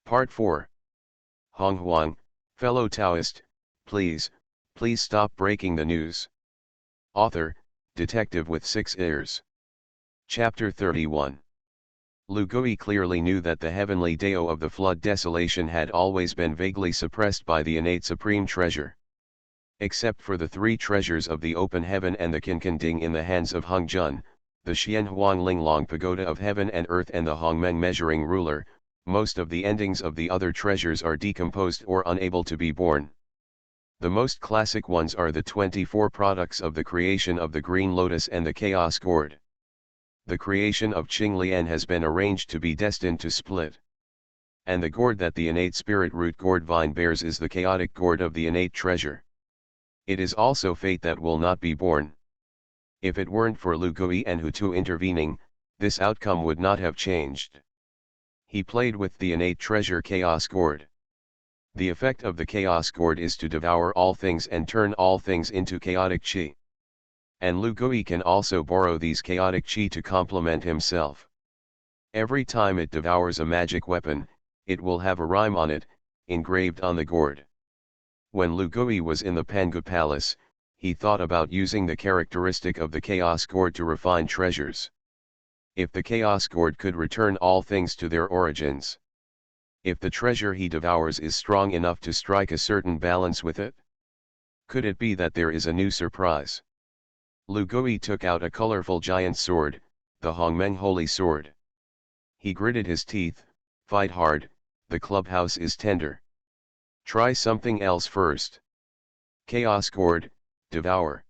Part 4. Honghuang, fellow Taoist, please stop breaking the news. Author, detective with 6 ears. Chapter 31. Lu Gui clearly knew that the heavenly Dao of the flood desolation had always been vaguely suppressed by the innate supreme treasure. Except for the 3 treasures of the open heaven and the Qincanding in the hands of Hongzhen, the Xianhuang Linglong pagoda of heaven and earth and the Hongmeng measuring ruler, most of the endings of the other treasures are decomposed or unable to be born. The most classic ones are the 24 products of the creation of the Green Lotus and the Chaos Gourd. The creation of Qinglian has been arranged to be destined to split. And the gourd that the innate spirit root gourd vine bears is the chaotic gourd of the innate treasure. It is also fate that will not be born. If it weren't for Lu Gui and Hutu intervening, this outcome would not have changed. He played with the innate treasure Chaos Gourd. The effect of the Chaos Gourd is to devour all things and turn all things into chaotic qi. And Lu Gui can also borrow these chaotic qi to complement himself. Every time it devours a magic weapon, it will have a rhyme on it, engraved on the gourd. When Lu Gui was in the Pangu Palace, he thought about using the characteristic of the Chaos Gourd to refine treasures. If the Chaos Gourd could return all things to their origins. If the treasure he devours is strong enough to strike a certain balance with it. Could it be that there is a new surprise? Lu Gui took out a colorful giant sword, the Hongmeng Holy Sword. He gritted his teeth, fight hard, the clubhouse is tender. Try something else first. Chaos Gourd, devour.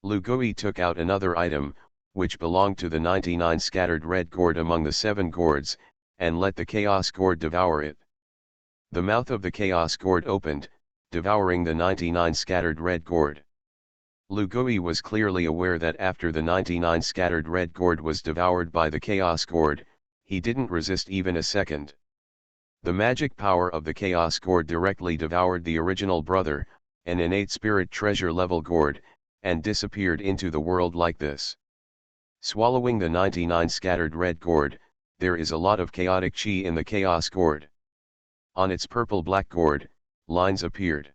Lu Gui took out another item, which belonged to the 99 scattered red gourd among the 7 gourds, and let the Chaos Gourd devour it. The mouth of the Chaos Gourd opened, devouring the 99 scattered red gourd. Lu Gui was clearly aware that after the 99 scattered red gourd was devoured by the Chaos Gourd, he didn't resist even a second. The magic power of the Chaos Gourd directly devoured the original brother, an innate spirit treasure level gourd, and disappeared into the world like this. Swallowing the 99 scattered red gourd, there is a lot of chaotic qi in the Chaos Gourd. On its purple-black gourd, lines appeared.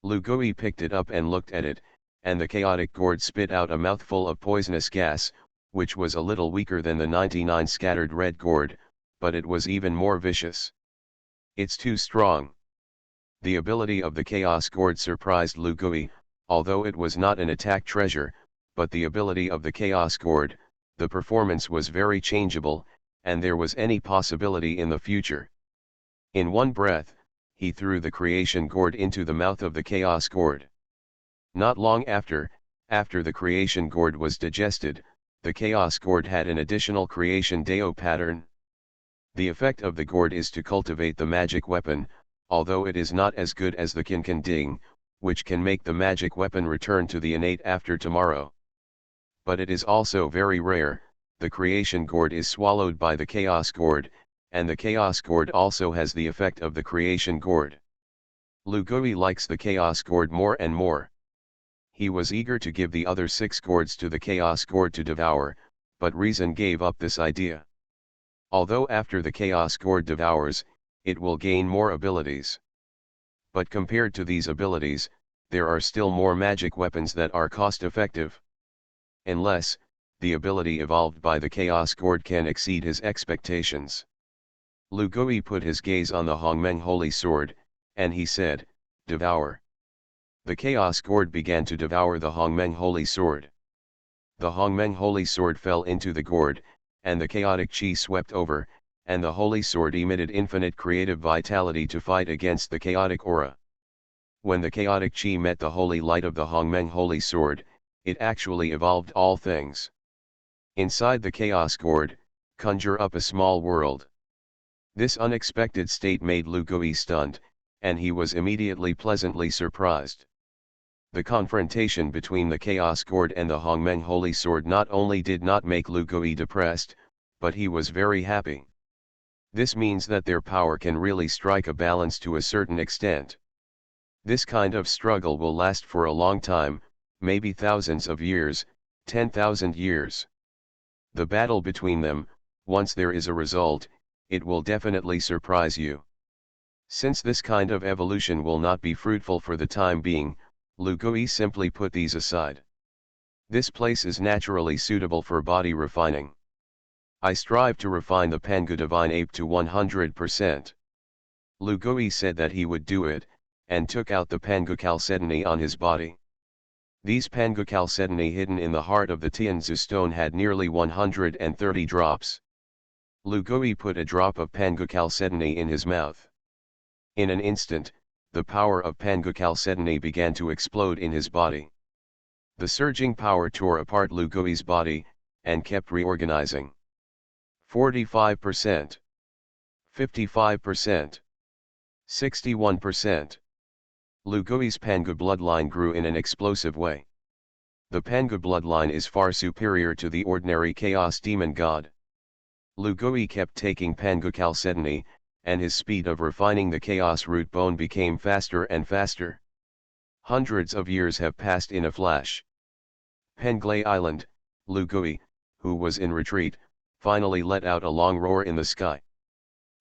Lu Gui picked it up and looked at it, and the chaotic gourd spit out a mouthful of poisonous gas, which was a little weaker than the 99 scattered red gourd, but it was even more vicious. It's too strong. The ability of the Chaos Gourd surprised Lu Gui, although it was not an attack treasure, but the ability of the Chaos Gourd, the performance was very changeable, and there was any possibility in the future. In one breath, he threw the Creation Gourd into the mouth of the Chaos Gourd. Not long after the Creation Gourd was digested, the Chaos Gourd had an additional Creation Dao pattern. The effect of the gourd is to cultivate the magic weapon, although it is not as good as the Qincanding, which can make the magic weapon return to the innate after tomorrow. But it is also very rare. The Creation Gourd is swallowed by the Chaos Gourd, and the Chaos Gourd also has the effect of the Creation Gourd. Lu Gui likes the Chaos Gourd more and more. He was eager to give the other 6 gourds to the Chaos Gourd to devour, but reason gave up this idea. Although after the Chaos Gourd devours, it will gain more abilities. But compared to these abilities, there are still more magic weapons that are cost-effective. Unless, the ability evolved by the Chaos Gourd can exceed his expectations. Lu Gui put his gaze on the Hongmeng Holy Sword, and he said, "Devour." The Chaos Gourd began to devour the Hongmeng Holy Sword. The Hongmeng Holy Sword fell into the gourd, and the chaotic qi swept over, and the Holy Sword emitted infinite creative vitality to fight against the chaotic aura. When the chaotic qi met the holy light of the Hongmeng Holy Sword, it actually evolved all things. Inside the Chaos Gourd, conjure up a small world. This unexpected state made Lu Gui stunned, and he was immediately pleasantly surprised. The confrontation between the Chaos Gourd and the Hongmeng Holy Sword not only did not make Lu Gui depressed, but he was very happy. This means that their power can really strike a balance to a certain extent. This kind of struggle will last for a long time, maybe thousands of years, 10,000 years. The battle between them, once there is a result, it will definitely surprise you. Since this kind of evolution will not be fruitful for the time being, Lugui simply put these aside. This place is naturally suitable for body refining. I strive to refine the Pangu divine ape to 100%. Lugui said that he would do it, and took out the Pangu chalcedony on his body. These Pangu chalcedony hidden in the heart of the Tianzi stone had nearly 130 drops. Lugui put a drop of Pangu chalcedony in his mouth. In an instant, the power of Pangu chalcedony began to explode in his body. The surging power tore apart Lugui's body, and kept reorganizing. 45%. 55%. 61%. Lugui's Pangu bloodline grew in an explosive way. The Pangu bloodline is far superior to the ordinary chaos demon god. Lugui kept taking Pangu chalcedony, and his speed of refining the chaos root bone became faster and faster. Hundreds of years have passed in a flash. Penglai Island, Lugui, who was in retreat, finally let out a long roar in the sky.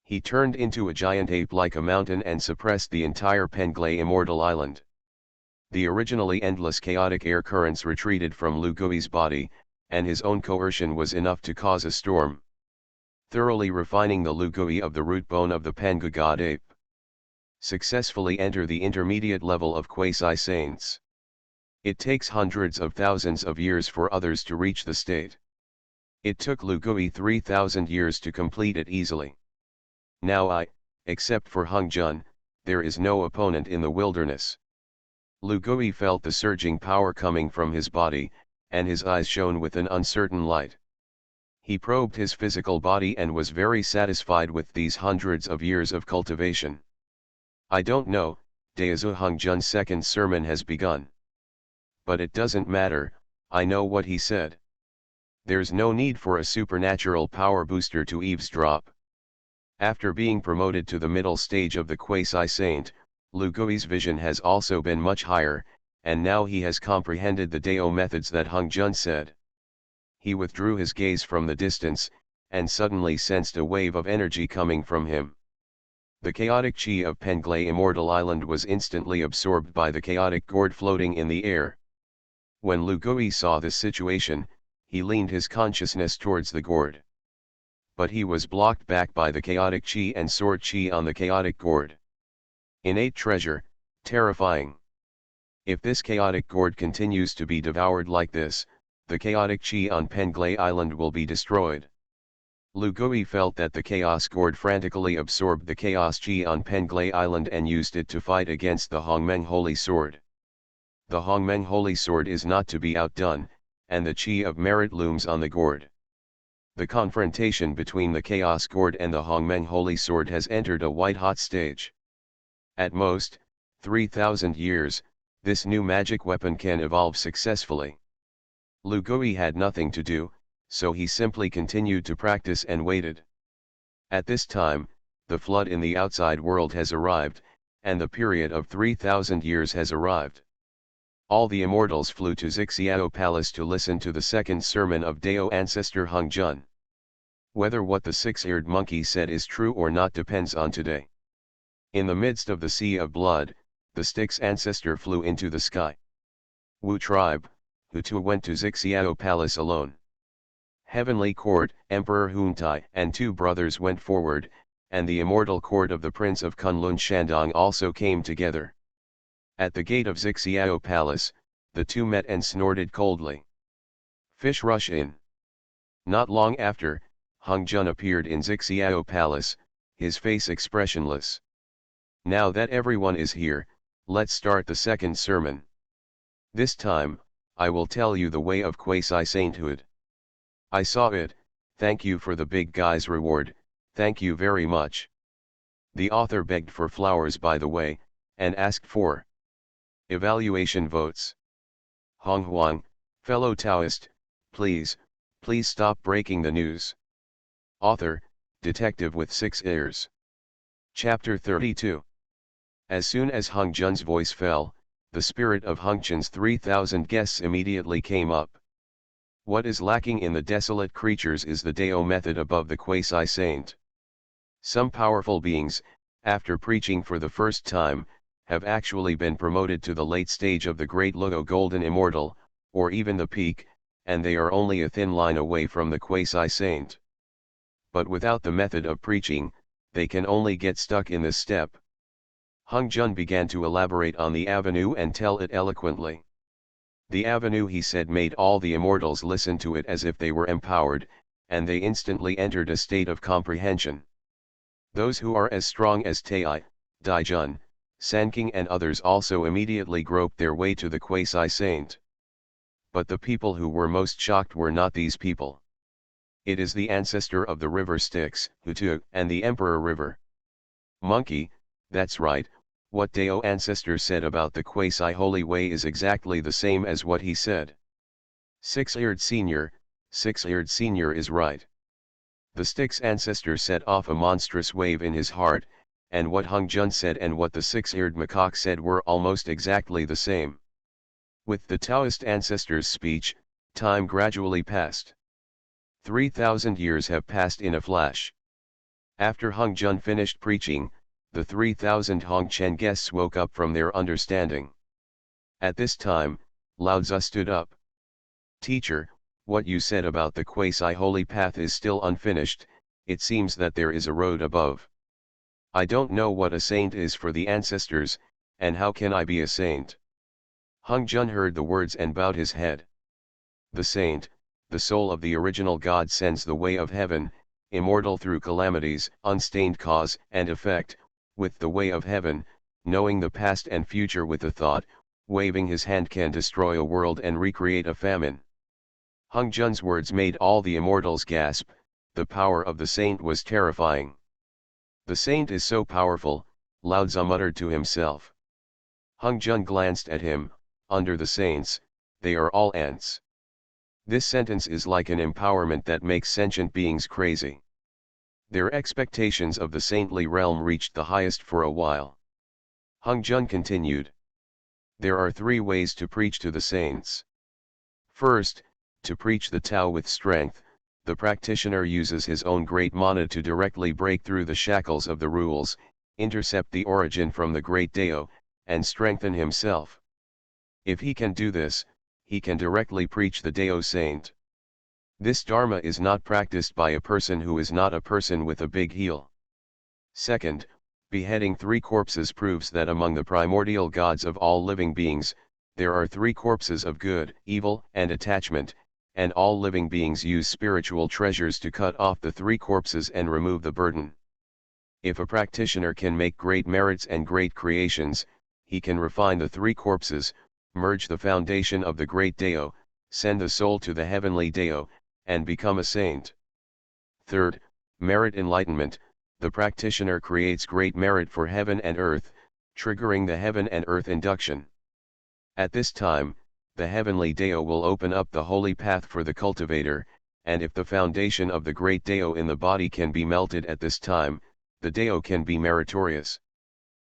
He turned into a giant ape like a mountain and suppressed the entire Penglai immortal island. The originally endless chaotic air currents retreated from Lugui's body, and his own coercion was enough to cause a storm, thoroughly refining the Lugui of the root bone of the Pangu god ape. Successfully enter the intermediate level of quasi-saints. It takes hundreds of thousands of years for others to reach the state. It took Lugui 3,000 years to complete it easily. Now except for Honghuang, there is no opponent in the wilderness. Lugui felt the surging power coming from his body, and his eyes shone with an uncertain light. He probed his physical body and was very satisfied with these hundreds of years of cultivation. I don't know, Daezu Honghuang's second sermon has begun. But it doesn't matter, I know what he said. There's no need for a supernatural power booster to eavesdrop. After being promoted to the middle stage of the quasi-saint, Lugui's vision has also been much higher, and now he has comprehended the Dao methods that Honghuang said. He withdrew his gaze from the distance, and suddenly sensed a wave of energy coming from him. The chaotic chi of Penglai Immortal Island was instantly absorbed by the chaotic gourd floating in the air. When Lugui saw this situation, he leaned his consciousness towards the gourd. But he was blocked back by the chaotic chi and sword chi on the chaotic gourd. Innate treasure, terrifying. If this chaotic gourd continues to be devoured like this, the chaotic chi on Penglai Island will be destroyed. Lugui felt that the chaos gourd frantically absorbed the chaos chi on Penglai Island and used it to fight against the Hongmeng Holy Sword. The Hongmeng Holy Sword is not to be outdone, and the chi of merit looms on the gourd. The confrontation between the Chaos Gourd and the Hongmeng Holy Sword has entered a white-hot stage. At most, 3,000 years, this new magic weapon can evolve successfully. Lugui had nothing to do, so he simply continued to practice and waited. At this time, the flood in the outside world has arrived, and the period of 3,000 years has arrived. All the immortals flew to Xixiao Palace to listen to the second sermon of Dao ancestor Honghuang. Whether what the six-eared monkey said is true or not depends on today. In the midst of the sea of blood, the Styx ancestor flew into the sky. Wu tribe, Hutu went to Xixiao Palace alone. Heavenly court, Emperor Huntai and two brothers went forward, and the immortal court of the Prince of Kunlun Shandong also came together. At the gate of Xixiao Palace, the two met and snorted coldly. Fish rush in. Not long after, Honghuang appeared in Xixiao Palace, his face expressionless. Now that everyone is here, let's start the second sermon. This time, I will tell you the way of quasi-sainthood. I saw it, thank you for the big guy's reward, thank you very much. The author begged for flowers by the way, and asked for evaluation votes. Honghuang, fellow Taoist, please stop breaking the news. Author, detective with 6 ears. Chapter 32. As soon as Honghuang's voice fell, the spirit of Hongchuan's 3,000 guests immediately came up. What is lacking in the desolate creatures is the Dao method above the quasi-saint. Some powerful beings, after preaching for the first time, have actually been promoted to the late stage of the Great Logo Golden Immortal, or even the peak, and they are only a thin line away from the quasi-saint. But without the method of preaching, they can only get stuck in this step. Hung Jun began to elaborate on the avenue and tell it eloquently. The avenue, he said, made all the immortals listen to it as if they were empowered, and they instantly entered a state of comprehension. Those who are as strong as Tai, Daijun, Sanking and others also immediately groped their way to the quasi-saint. But the people who were most shocked were not these people. It is the ancestor of the river Styx, Hutu, and the Emperor River. Monkey, that's right, what Dao ancestor said about the quasi-holy way is exactly the same as what he said. Six-eared senior is right. The Styx ancestor set off a monstrous wave in his heart, and what Hung Jun said and what the six-eared macaque said were almost exactly the same. With the Taoist ancestor's speech, time gradually passed. 3,000 years have passed in a flash. After Hung Jun finished preaching, the 3,000 Hongchen guests woke up from their understanding. At this time, Lao Tzu stood up. Teacher, what you said about the quasi-holy path is still unfinished. It seems that there is a road above. I don't know what a saint is for the ancestors, and how can I be a saint? Hung Jun heard the words and bowed his head. The saint, the soul of the original God, sends the way of heaven, immortal through calamities, unstained cause and effect, with the way of heaven, knowing the past and future with a thought, waving his hand can destroy a world and recreate a famine. Hung Jun's words made all the immortals gasp. The power of the saint was terrifying. The saint is so powerful, Lao Tzu muttered to himself. Hung Jun glanced at him. Under the saints, they are all ants. This sentence is like an empowerment that makes sentient beings crazy. Their expectations of the saintly realm reached the highest for a while. Hung Jun continued. There are 3 ways to preach to the saints. First, to preach the Tao with strength, the practitioner uses his own great mana to directly break through the shackles of the rules, intercept the origin from the great Dao, and strengthen himself. If he can do this, he can directly preach the Dao saint. This dharma is not practiced by a person who is not a person with a big heel. Second, beheading 3 corpses proves that among the primordial gods of all living beings, there are 3 corpses of good, evil, and attachment, and all living beings use spiritual treasures to cut off the 3 corpses and remove the burden. If a practitioner can make great merits and great creations, he can refine the 3 corpses, merge the foundation of the great Dao, send the soul to the heavenly Dao, and become a saint. Third, merit enlightenment. The practitioner creates great merit for heaven and earth, triggering the heaven and earth induction. At this time, the heavenly Dao will open up the holy path for the cultivator, and if the foundation of the great Dao in the body can be melted at this time, the Dao can be meritorious.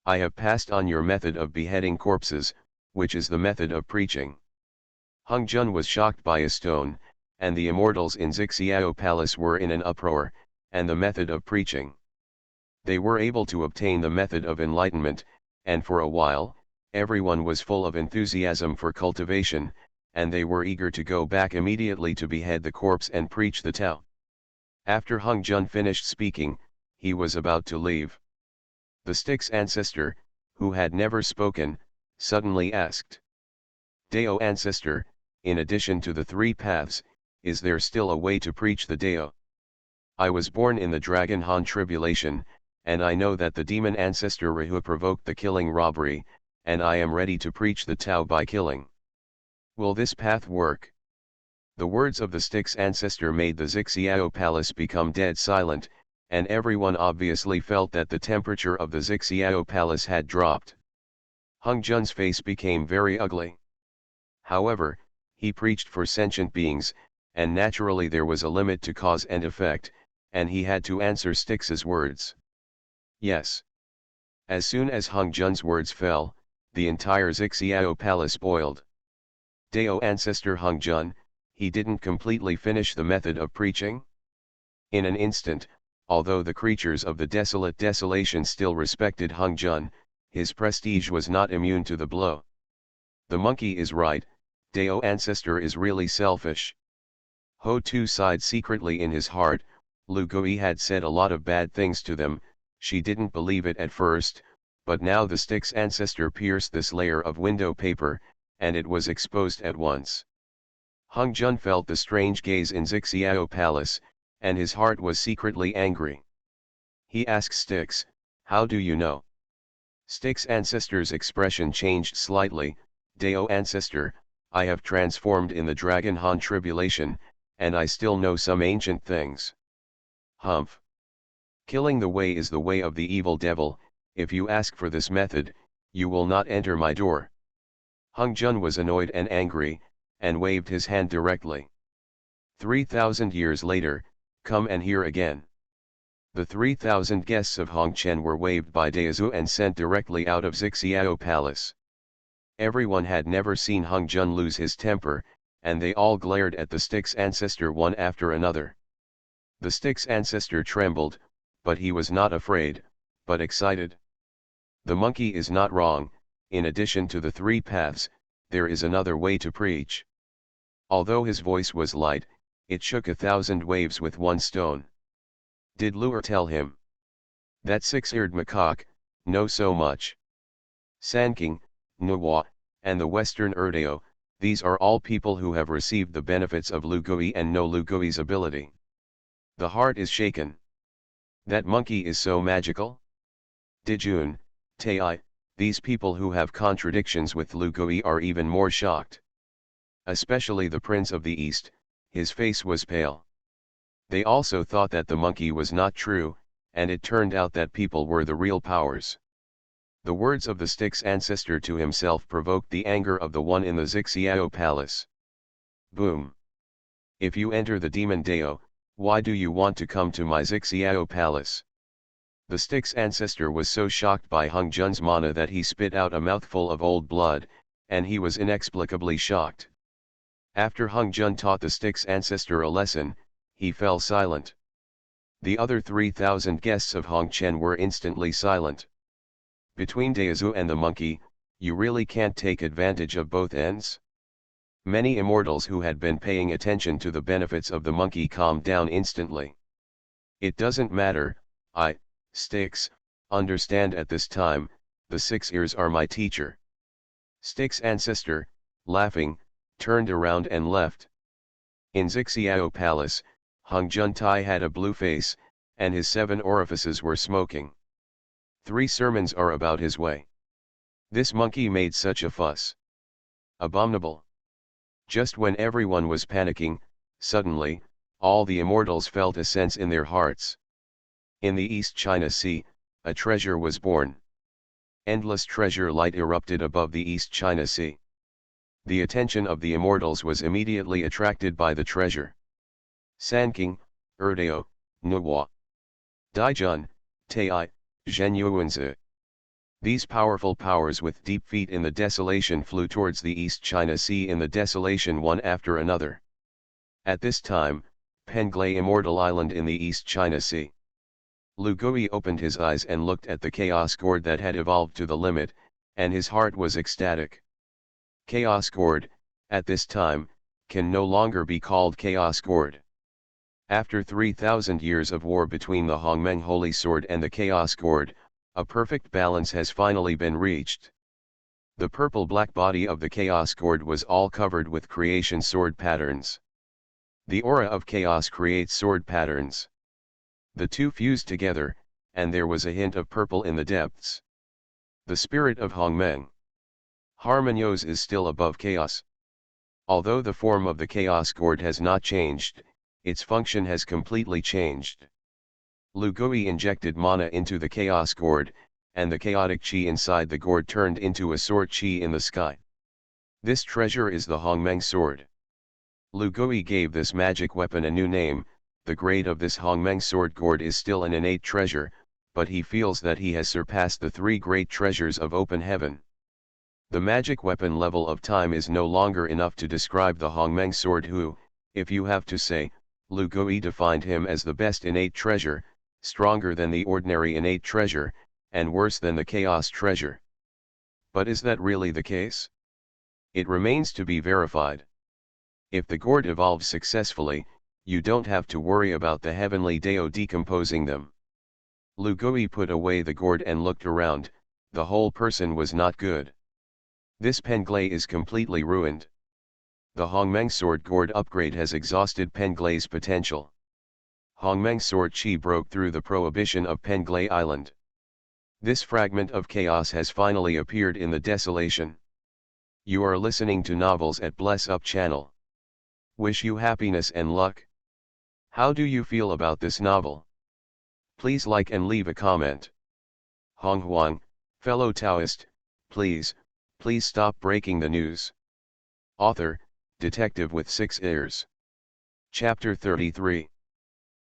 I have passed on your method of beheading corpses, which is the method of preaching. Hung Jun was shocked by a stone, and the immortals in Xixiao Palace were in an uproar, and the method of preaching. They were able to obtain the method of enlightenment, and for a while, everyone was full of enthusiasm for cultivation, and they were eager to go back immediately to behead the corpse and preach the Tao. After Hung Jun finished speaking, he was about to leave. The Styx ancestor, who had never spoken, suddenly asked. Dao ancestor, in addition to the 3 paths, is there still a way to preach the Dao? I was born in the Dragon Han tribulation, and I know that the demon ancestor Rahu provoked the killing robbery, and I am ready to preach the Tao by killing. Will this path work? The words of the Styx ancestor made the Xixiao Palace become dead silent, and everyone obviously felt that the temperature of the Xixiao Palace had dropped. Hung Jun's face became very ugly. However, he preached for sentient beings, and naturally there was a limit to cause and effect, and he had to answer Styx's words. Yes. As soon as Hung Jun's words fell, the entire Xixiao Palace boiled. Dao ancestor Hung Jun, he didn't completely finish the method of preaching? In an instant, although the creatures of the desolate desolation still respected Hung Jun, his prestige was not immune to the blow. The monkey is right, Dao ancestor is really selfish. Ho Tu sighed secretly in his heart. Lu Gui had said a lot of bad things to them. She didn't believe it at first, but now the stick's ancestor pierced this layer of window paper, and it was exposed at once. Hung Jun felt the strange gaze in Zixiao Palace, and his heart was secretly angry. He asked Styx, "How do you know?" Styx' ancestor's expression changed slightly. Dao ancestor, I have transformed in the Dragon Han tribulation, and I still know some ancient things. Humph. Killing the way is the way of the evil devil. If you ask for this method, you will not enter my door. Hung Jun was annoyed and angry, and waved his hand directly. 3,000 years later, come and hear again. The 3,000 guests of Hongchen were waved by Daozu and sent directly out of Zixiao Palace. Everyone had never seen Hung Jun lose his temper, and they all glared at the stick's ancestor one after another. The stick's ancestor trembled, but he was not afraid, but excited. The monkey is not wrong. In addition to the 3 paths, there is another way to preach. Although his voice was light, it shook 1,000 waves with one stone. Did Luer tell him? That 6-eared macaque, know so much. Sanking, Nuwa, and the Western Erdeo, these are all people who have received the benefits of Lu Gui and know Lu Gui's ability. The heart is shaken. That monkey is so magical? Dijun, Tai, these people who have contradictions with Lu Gui are even more shocked. Especially the Prince of the East, his face was pale. They also thought that the monkey was not true, and it turned out that people were the real powers. The words of the stick's ancestor to himself provoked the anger of the one in the Zixiao Palace. Boom! If you enter the demon Dao, why do you want to come to my Zixiao Palace? The stick's ancestor was so shocked by Hung Jun's mana that he spit out a mouthful of old blood, and he was inexplicably shocked. After Hung Jun taught the stick's ancestor a lesson, he fell silent. The other 3,000 guests of Hongchen were instantly silent. Between Daozu and the monkey, you really can't take advantage of both ends? Many immortals who had been paying attention to the benefits of the monkey calmed down instantly. It doesn't matter, Styx, understand at this time, the 6 ears are my teacher. Styx' ancestor, laughing, turned around and left. In Zixiao Palace, Hung Jun Tai had a blue face, and his 7 orifices were smoking. 3 sermons are about his way. This monkey made such a fuss. Abominable. Just when everyone was panicking, suddenly, all the immortals felt a sense in their hearts. In the East China Sea, a treasure was born. Endless treasure light erupted above the East China Sea. The attention of the immortals was immediately attracted by the treasure. Sanking, Erdeo, Nuwa, Daijun, Tai, Zhenyuanzi. These powerful powers with deep feet in the desolation flew towards the East China Sea in the desolation one after another. At this time, Penglai Immortal Island in the East China Sea. Lu Gui opened his eyes and looked at the chaos gourd that had evolved to the limit, and his heart was ecstatic. Chaos gourd, at this time, can no longer be called chaos gourd. After 3,000 years of war between the Hongmeng Holy Sword and the chaos gourd, a perfect balance has finally been reached. The purple-black body of the chaos gourd was all covered with creation sword patterns. The aura of chaos creates sword patterns. The two fused together, and there was a hint of purple in the depths. The spirit of Hongmeng Harmonios is still above chaos. Although the form of the chaos gourd has not changed, its function has completely changed. Lu Gui injected mana into the chaos gourd, and the chaotic chi inside the gourd turned into a sword chi in the sky. This treasure is the Hongmeng sword. Lu Gui gave this magic weapon a new name. The grade of this Hongmeng sword gourd is still an innate treasure, but he feels that he has surpassed the 3 great treasures of open heaven. The magic weapon level of time is no longer enough to describe the Hongmeng sword who, if you have to say, Lu Gui defined him as the best innate treasure, stronger than the ordinary innate treasure, and worse than the chaos treasure. But is that really the case? It remains to be verified. If the gourd evolves successfully, you don't have to worry about the heavenly Dao decomposing them. Lu Gui put away the gourd and looked around. The whole person was not good. This Penglai is completely ruined. The Hongmeng sword gourd upgrade has exhausted Penglai's potential. Hongmeng sword chi broke through the prohibition of Penglai Island. This fragment of chaos has finally appeared in the desolation. You are listening to Novels at Bless Up channel. Wish you happiness and luck. How do you feel about this novel? Please like and leave a comment. Honghuang, fellow Taoist, please stop breaking the news. Author, Detective with 6 ears. Chapter 33.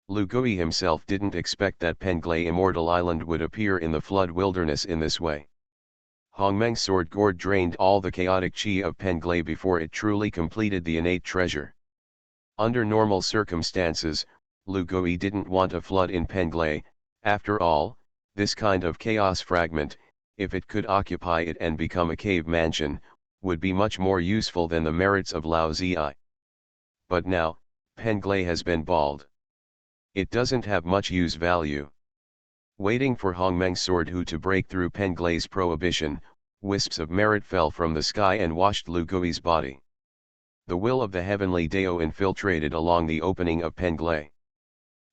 Lu Gui himself didn't expect that Penglai Immortal Island would appear in the flood wilderness in this way. Hongmeng sword gourd drained all the chaotic chi of Penglai before it truly completed the innate treasure. Under normal circumstances, Lu Gui didn't want a flood in Penglai. After all, this kind of chaos fragment, if it could occupy it and become a cave mansion, would be much more useful than the merits of Lao Zi. But now, Penglai has been balled. It doesn't have much use value. Waiting for Hongmeng sword Hu to break through Penglai's prohibition, wisps of merit fell from the sky and washed Lu Gui's body. The will of the heavenly Dao infiltrated along the opening of Penglai.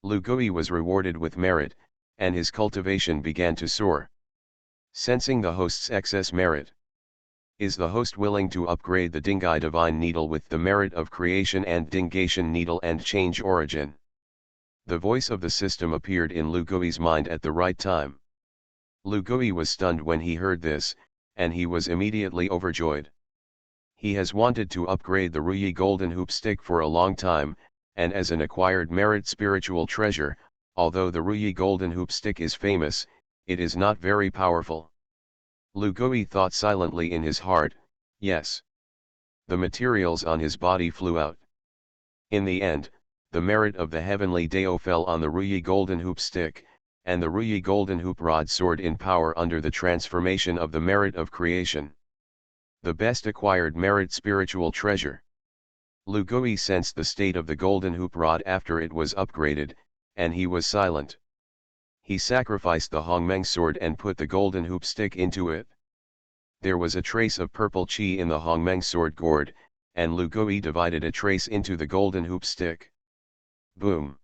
Lu Gui was rewarded with merit, and his cultivation began to soar. Sensing the host's excess merit. Is the host willing to upgrade the Dingai divine needle with the merit of creation and Dingation needle and change origin? The voice of the system appeared in Lu Gui's mind at the right time. Lu Gui was stunned when he heard this, and he was immediately overjoyed. He has wanted to upgrade the Ruyi golden hoop stick for a long time, and as an acquired merit spiritual treasure, although the Ruyi golden hoop stick is famous, it is not very powerful. Lu Gui thought silently in his heart, yes. The materials on his body flew out. In the end, the merit of the heavenly Dao fell on the Ruyi golden hoop stick, and the Ruyi golden hoop rod soared in power under the transformation of the merit of creation. The best acquired merit spiritual treasure. Lu Gui sensed the state of the golden hoop rod after it was upgraded, and he was silent. He sacrificed the Hongmeng sword and put the golden hoop stick into it. There was a trace of purple chi in the Hongmeng sword gourd, and Lu Gui divided a trace into the golden hoop stick. Boom!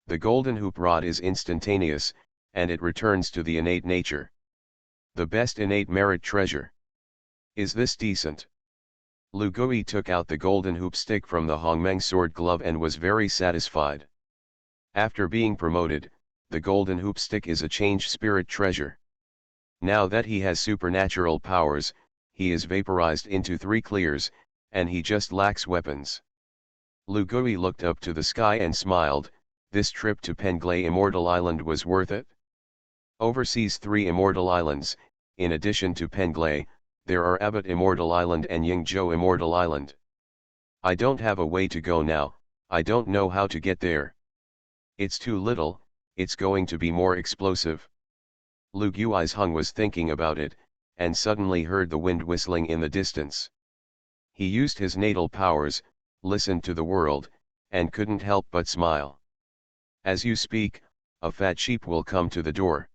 The golden hoop rod is instantaneous, and it returns to the innate nature. The best innate merit treasure. Is this decent? Lu Gui took out the golden hoop stick from the Hongmeng sword glove and was very satisfied. After being promoted, the golden hoop stick is a changed spirit treasure. Now that he has supernatural powers, he is vaporized into 3 clears, and he just lacks weapons. Lu Gui looked up to the sky and smiled. This trip to Penglai Immortal Island was worth it. Overseas 3 Immortal Islands, in addition to Penglai, there are Abbot Immortal Island and Yingzhou Immortal Island. I don't have a way to go now, I don't know how to get there. It's too little, it's going to be more explosive. Lu Gui's Hung was thinking about it, and suddenly heard the wind whistling in the distance. He used his natal powers, listened to the world, and couldn't help but smile. As you speak, a fat sheep will come to the door.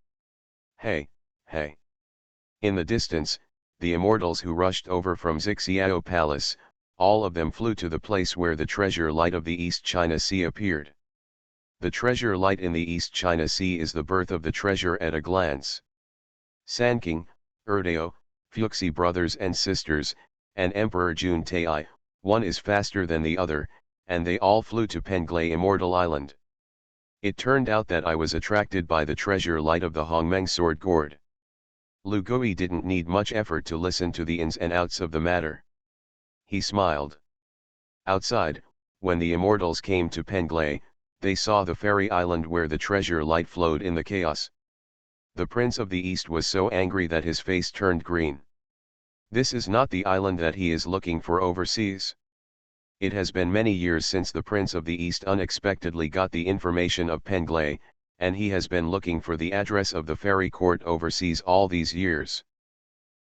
Hey, hey. In the distance, the immortals who rushed over from Zixiao Palace, all of them flew to the place where the treasure light of the East China Sea appeared. The treasure light in the East China Sea is the birth of the treasure at a glance. Sanking, Erdeo, Fuxi brothers and sisters, and Emperor Jun Tai, one is faster than the other, and they all flew to Penglai Immortal Island. It turned out that I was attracted by the treasure light of the Hongmeng sword gourd. Lu Gui didn't need much effort to listen to the ins and outs of the matter. He smiled. Outside, when the immortals came to Penglai, they saw the fairy island where the treasure light flowed in the chaos. The Prince of the East was so angry that his face turned green. This is not the island that he is looking for overseas. It has been many years since the Prince of the East unexpectedly got the information of Penglai, and he has been looking for the address of the fairy court overseas all these years.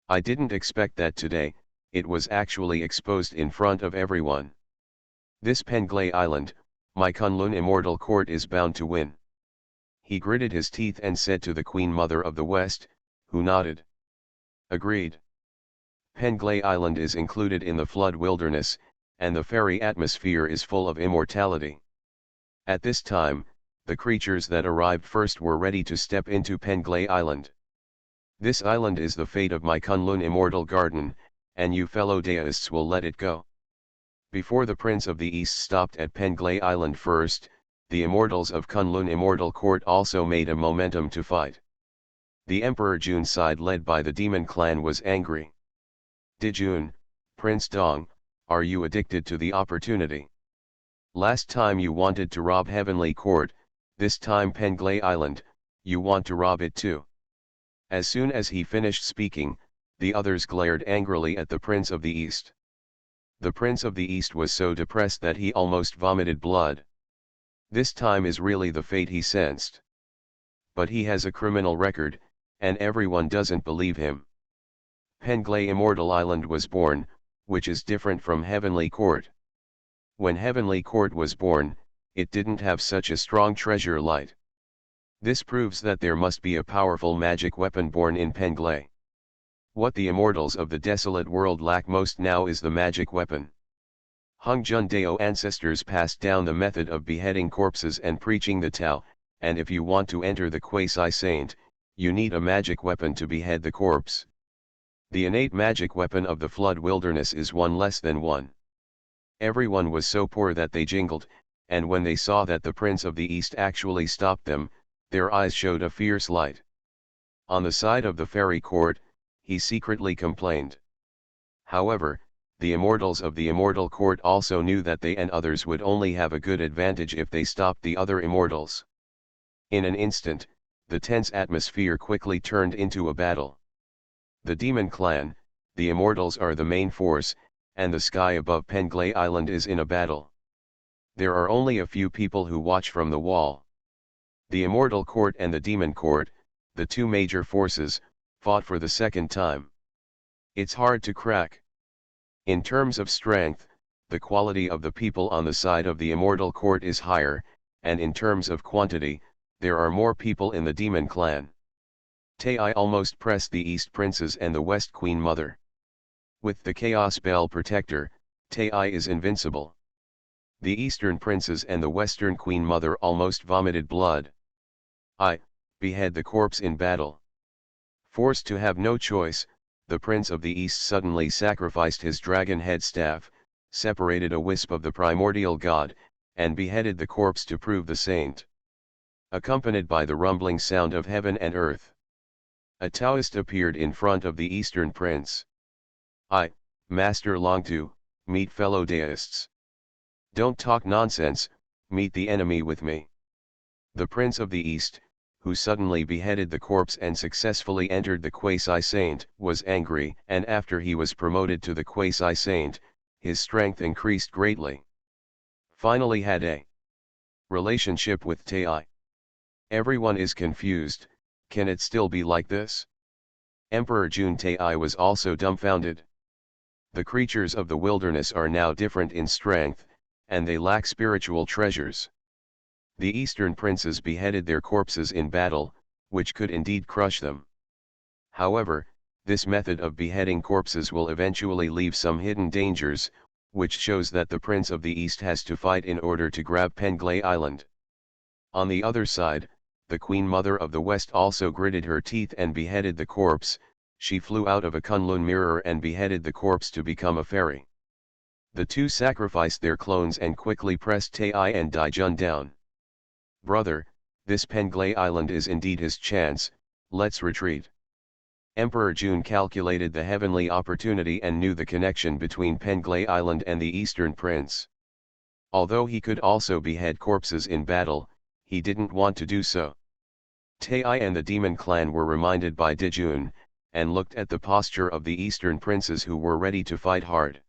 I didn't expect that today, it was actually exposed in front of everyone. This Penglay Island, my Kunlun immortal court is bound to win. He gritted his teeth and said to the Queen Mother of the West, who nodded. Agreed. Penglay Island is included in the flood wilderness, and the fairy atmosphere is full of immortality. At this time, the creatures that arrived first were ready to step into Penglay Island. This island is the fate of my Kunlun immortal garden, and you fellow Taoists will let it go. Before the Prince of the East stopped at Penglay Island first, the immortals of Kunlun Immortal Court also made a momentum to fight. The Emperor Jun side led by the demon clan was angry. Dijun, Prince Dong, are you addicted to the opportunity? Last time you wanted to rob Heavenly Court, this time Penglay Island, you want to rob it too. As soon as he finished speaking, the others glared angrily at the Prince of the East. The Prince of the East was so depressed that he almost vomited blood. This time is really the fate he sensed. But he has a criminal record, and everyone doesn't believe him. Penglay Immortal Island was born, which is different from Heavenly Court. When Heavenly Court was born, it didn't have such a strong treasure light. This proves that there must be a powerful magic weapon born in Penglay. What the immortals of the desolate world lack most now is the magic weapon. Honghuang Dao ancestors passed down the method of beheading corpses and preaching the Tao, and if you want to enter the quasi-saint, you need a magic weapon to behead the corpse. The innate magic weapon of the flood wilderness is one less than one. Everyone was so poor that they jingled, and when they saw that the Prince of the East actually stopped them, their eyes showed a fierce light. On the side of the fairy court, he secretly complained. However, the immortals of the immortal court also knew that they and others would only have a good advantage if they stopped the other immortals. In an instant, the tense atmosphere quickly turned into a battle. The demon clan, the immortals are the main force, and the sky above Penglay Island is in a battle. There are only a few people who watch from the wall. The immortal court and the demon court, the two major forces, fought for the second time. It's hard to crack. In terms of strength, the quality of the people on the side of the immortal court is higher, and in terms of quantity, there are more people in the demon clan. Tai almost pressed the East Princes and the West Queen Mother. With the Chaos Bell Protector, Tai is invincible. The Eastern Princes and the Western Queen Mother almost vomited blood. Behead the corpse in battle. Forced to have no choice, the Prince of the East suddenly sacrificed his dragon head staff, separated a wisp of the primordial god, and beheaded the corpse to prove the saint. Accompanied by the rumbling sound of heaven and earth, a Taoist appeared in front of the Eastern Prince. Master Longtu, meet fellow Taoists. Don't talk nonsense, meet the enemy with me. The Prince of the East, who suddenly beheaded the corpse and successfully entered the quasi-saint, was angry, and after he was promoted to the quasi-saint, his strength increased greatly. Finally had a relationship with Tai. Everyone is confused, can it still be like this? Emperor Jun Tai was also dumbfounded. The creatures of the wilderness are now different in strength, and they lack spiritual treasures. The Eastern princes beheaded their corpses in battle, which could indeed crush them. However, this method of beheading corpses will eventually leave some hidden dangers, which shows that the Prince of the East has to fight in order to grab Penglay Island. On the other side, the Queen Mother of the West also gritted her teeth and beheaded the corpse. She flew out of a Kunlun mirror and beheaded the corpse to become a fairy. The two sacrificed their clones and quickly pressed Tai and Daijun down. Brother, this Penglay Island is indeed his chance, let's retreat. Emperor Jun calculated the heavenly opportunity and knew the connection between Penglay Island and the Eastern Prince. Although he could also behead corpses in battle, he didn't want to do so. Tai and the demon clan were reminded by Dijun, and looked at the posture of the Eastern princes who were ready to fight hard.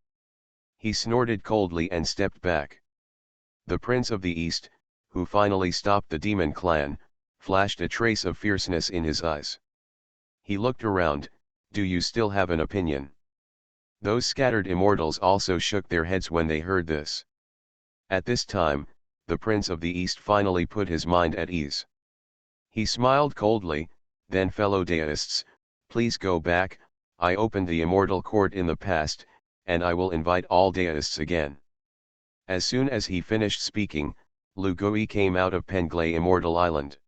He snorted coldly and stepped back. The Prince of the East, who finally stopped the demon clan, flashed a trace of fierceness in his eyes. He looked around. Do you still have an opinion? Those scattered immortals also shook their heads when they heard this. At this time, the Prince of the East finally put his mind at ease. He smiled coldly. Then, fellow deists, please go back. I opened the immortal court in the past, and I will invite all deists again. As soon as he finished speaking, Lu Gui came out of Penglai Immortal Island.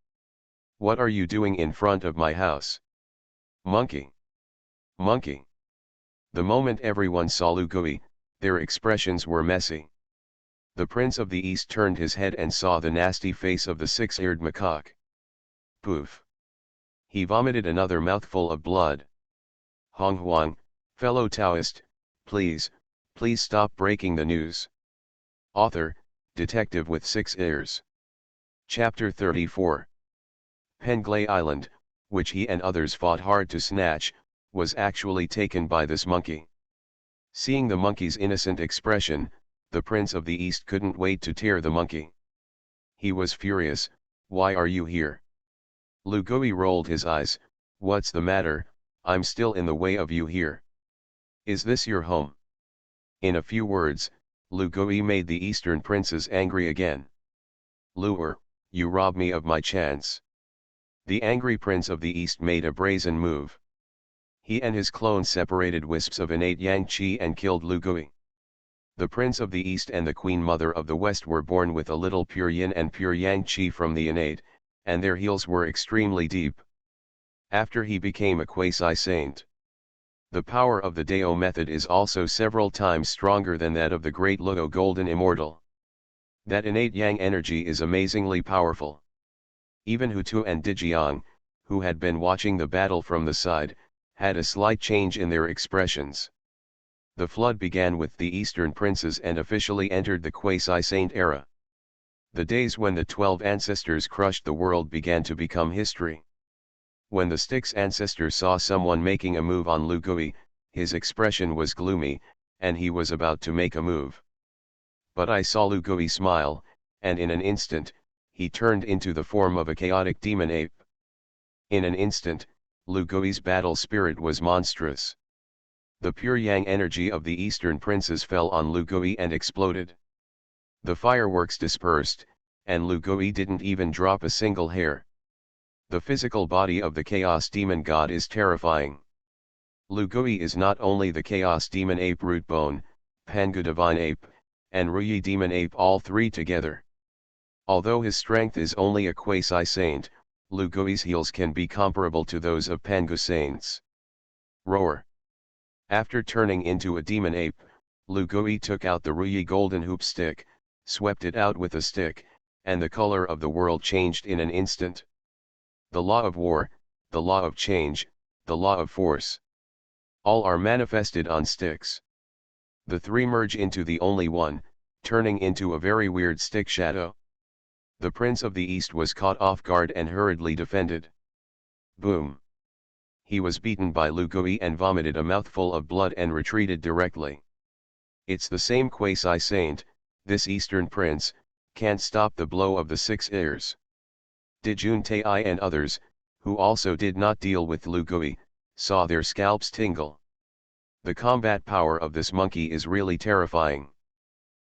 What are you doing in front of my house? Monkey! Monkey! The moment everyone saw Lu Gui, their expressions were messy. The Prince of the East turned his head and saw the nasty face of the six-eared macaque. Poof! He vomited another mouthful of blood. Honghuang, fellow Taoist, please stop breaking the news. Author, Detective with 6 ears. Chapter 34. Penglai Island, which he and others fought hard to snatch, was actually taken by this monkey. Seeing the monkey's innocent expression, the Prince of the East couldn't wait to tear the monkey. He was furious. Why are you here? Lu Gui rolled his eyes. What's the matter? I'm still in the way of you here. Is this your home? In a few words, Lu Gui made the Eastern princes angry again. Lure, you robbed me of my chance. The angry Prince of the East made a brazen move. He and his clones separated wisps of innate yang qi and killed Lu Gui. The Prince of the East and the Queen Mother of the West were born with a little pure yin and pure yang qi from the innate, and their heels were extremely deep. After he became a quasi-saint. The power of the Dao method is also several times stronger than that of the great Luo Golden Immortal. That innate yang energy is amazingly powerful. Even Hutu and Dijiang, who had been watching the battle from the side, had a slight change in their expressions. The flood began with the Eastern princes and officially entered the quasi-saint era. The days when the 12 ancestors crushed the world began to become history. When the Styx ancestor saw someone making a move on Lu Gui, his expression was gloomy, and he was about to make a move. But I saw Lu Gui smile, and in an instant, he turned into the form of a chaotic demon ape. In an instant, Lu Gui's battle spirit was monstrous. The pure yang energy of the Eastern princes fell on Lu Gui and exploded. The fireworks dispersed, and Lu Gui didn't even drop a single hair. The physical body of the Chaos Demon God is terrifying. Lu Gui is not only the Chaos Demon Ape Root Bone, Pangu Divine Ape, and Ruyi Demon Ape all three together. Although his strength is only a quasi-saint, Lu Gui's heels can be comparable to those of Pangu Saints. Roar! After turning into a demon ape, Lu Gui took out the Ruyi golden hoop stick, swept it out with a stick, and the color of the world changed in an instant. The law of war, the law of change, the law of force. All are manifested on sticks. The three merge into the only one, turning into a very weird stick shadow. The Prince of the East was caught off guard and hurriedly defended. Boom! He was beaten by Lu Gui and vomited a mouthful of blood and retreated directly. It's the same quasi-saint, this Eastern Prince, can't stop the blow of the 6 ears. Dijun Tai and others, who also did not deal with Lu Gui, saw their scalps tingle. The combat power of this monkey is really terrifying.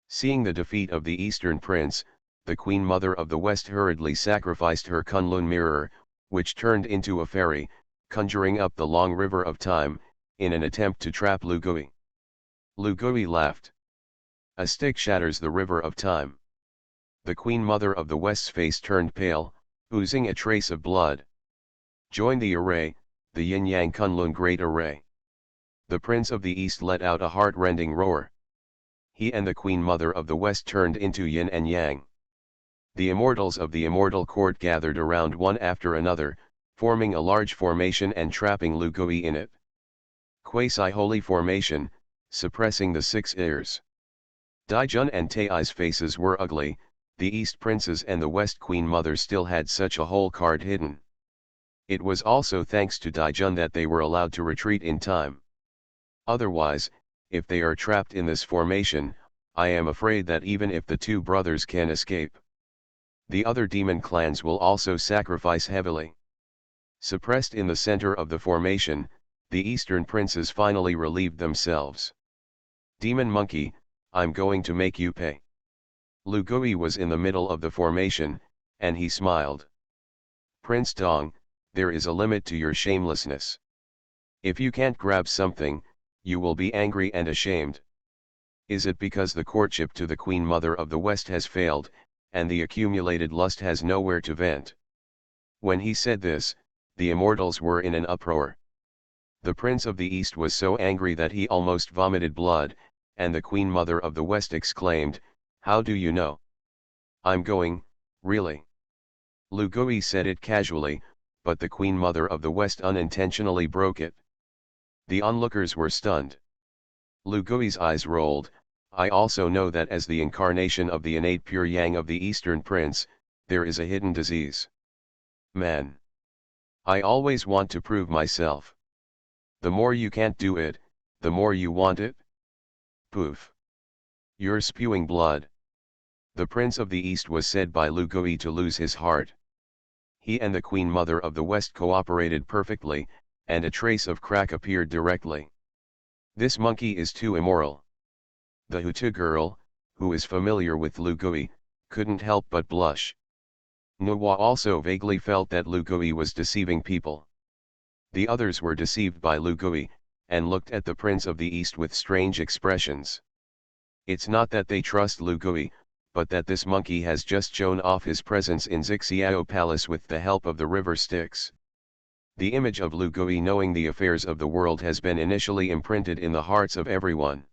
Seeing the defeat of the Eastern Prince, the Queen Mother of the West hurriedly sacrificed her Kunlun mirror, which turned into a fairy, conjuring up the long river of time, in an attempt to trap Lu Gui. Lu Gui laughed. A stick shatters the river of time. The Queen Mother of the West's face turned pale, oozing a trace of blood. Join the array, the Yin-Yang Kunlun Great Array. The Prince of the East let out a heart-rending roar. He and the Queen Mother of the West turned into Yin and Yang. The immortals of the immortal court gathered around one after another, forming a large formation and trapping Lu Gui in it. Quasi-holy formation, suppressing the 6 ears. Daijun and Tai's faces were ugly. The East Princes and the West Queen Mother still had such a whole card hidden. It was also thanks to Daijun that they were allowed to retreat in time. Otherwise, if they are trapped in this formation, I am afraid that even if the two brothers can escape, The other demon clans will also sacrifice heavily. Suppressed in the center of the formation, the eastern princes finally relieved themselves. Demon monkey, I'm going to make you pay. Lu Gui was in the middle of the formation, and he smiled. Prince Dong, there is a limit to your shamelessness. If you can't grab something, you will be angry and ashamed. Is it because the courtship to the Queen Mother of the West has failed, and the accumulated lust has nowhere to vent? When he said this, the immortals were in an uproar. The Prince of the East was so angry that he almost vomited blood, and the Queen Mother of the West exclaimed, "How do you know?" "I'm going, really." Lu Gui said it casually, but the Queen Mother of the West unintentionally broke it. The onlookers were stunned. Lu Gui's eyes rolled. I also know that as the incarnation of the innate pure yang of the Eastern Prince, there is a hidden disease. Man. I always want to prove myself. The more you can't do it, the more you want it. Poof. You're spewing blood. The Prince of the East was said by Lu Gui to lose his heart. He and the Queen Mother of the West cooperated perfectly, and a trace of crack appeared directly. This monkey is too immoral. The Hutu girl, who is familiar with Lu Gui, couldn't help but blush. Nuwa also vaguely felt that Lu Gui was deceiving people. The others were deceived by Lu Gui, and looked at the Prince of the East with strange expressions. It's not that they trust Lu Gui, but that this monkey has just shown off his presence in Xixiao Palace with the help of the river Styx. The image of Lu Gui knowing the affairs of the world has been initially imprinted in the hearts of everyone.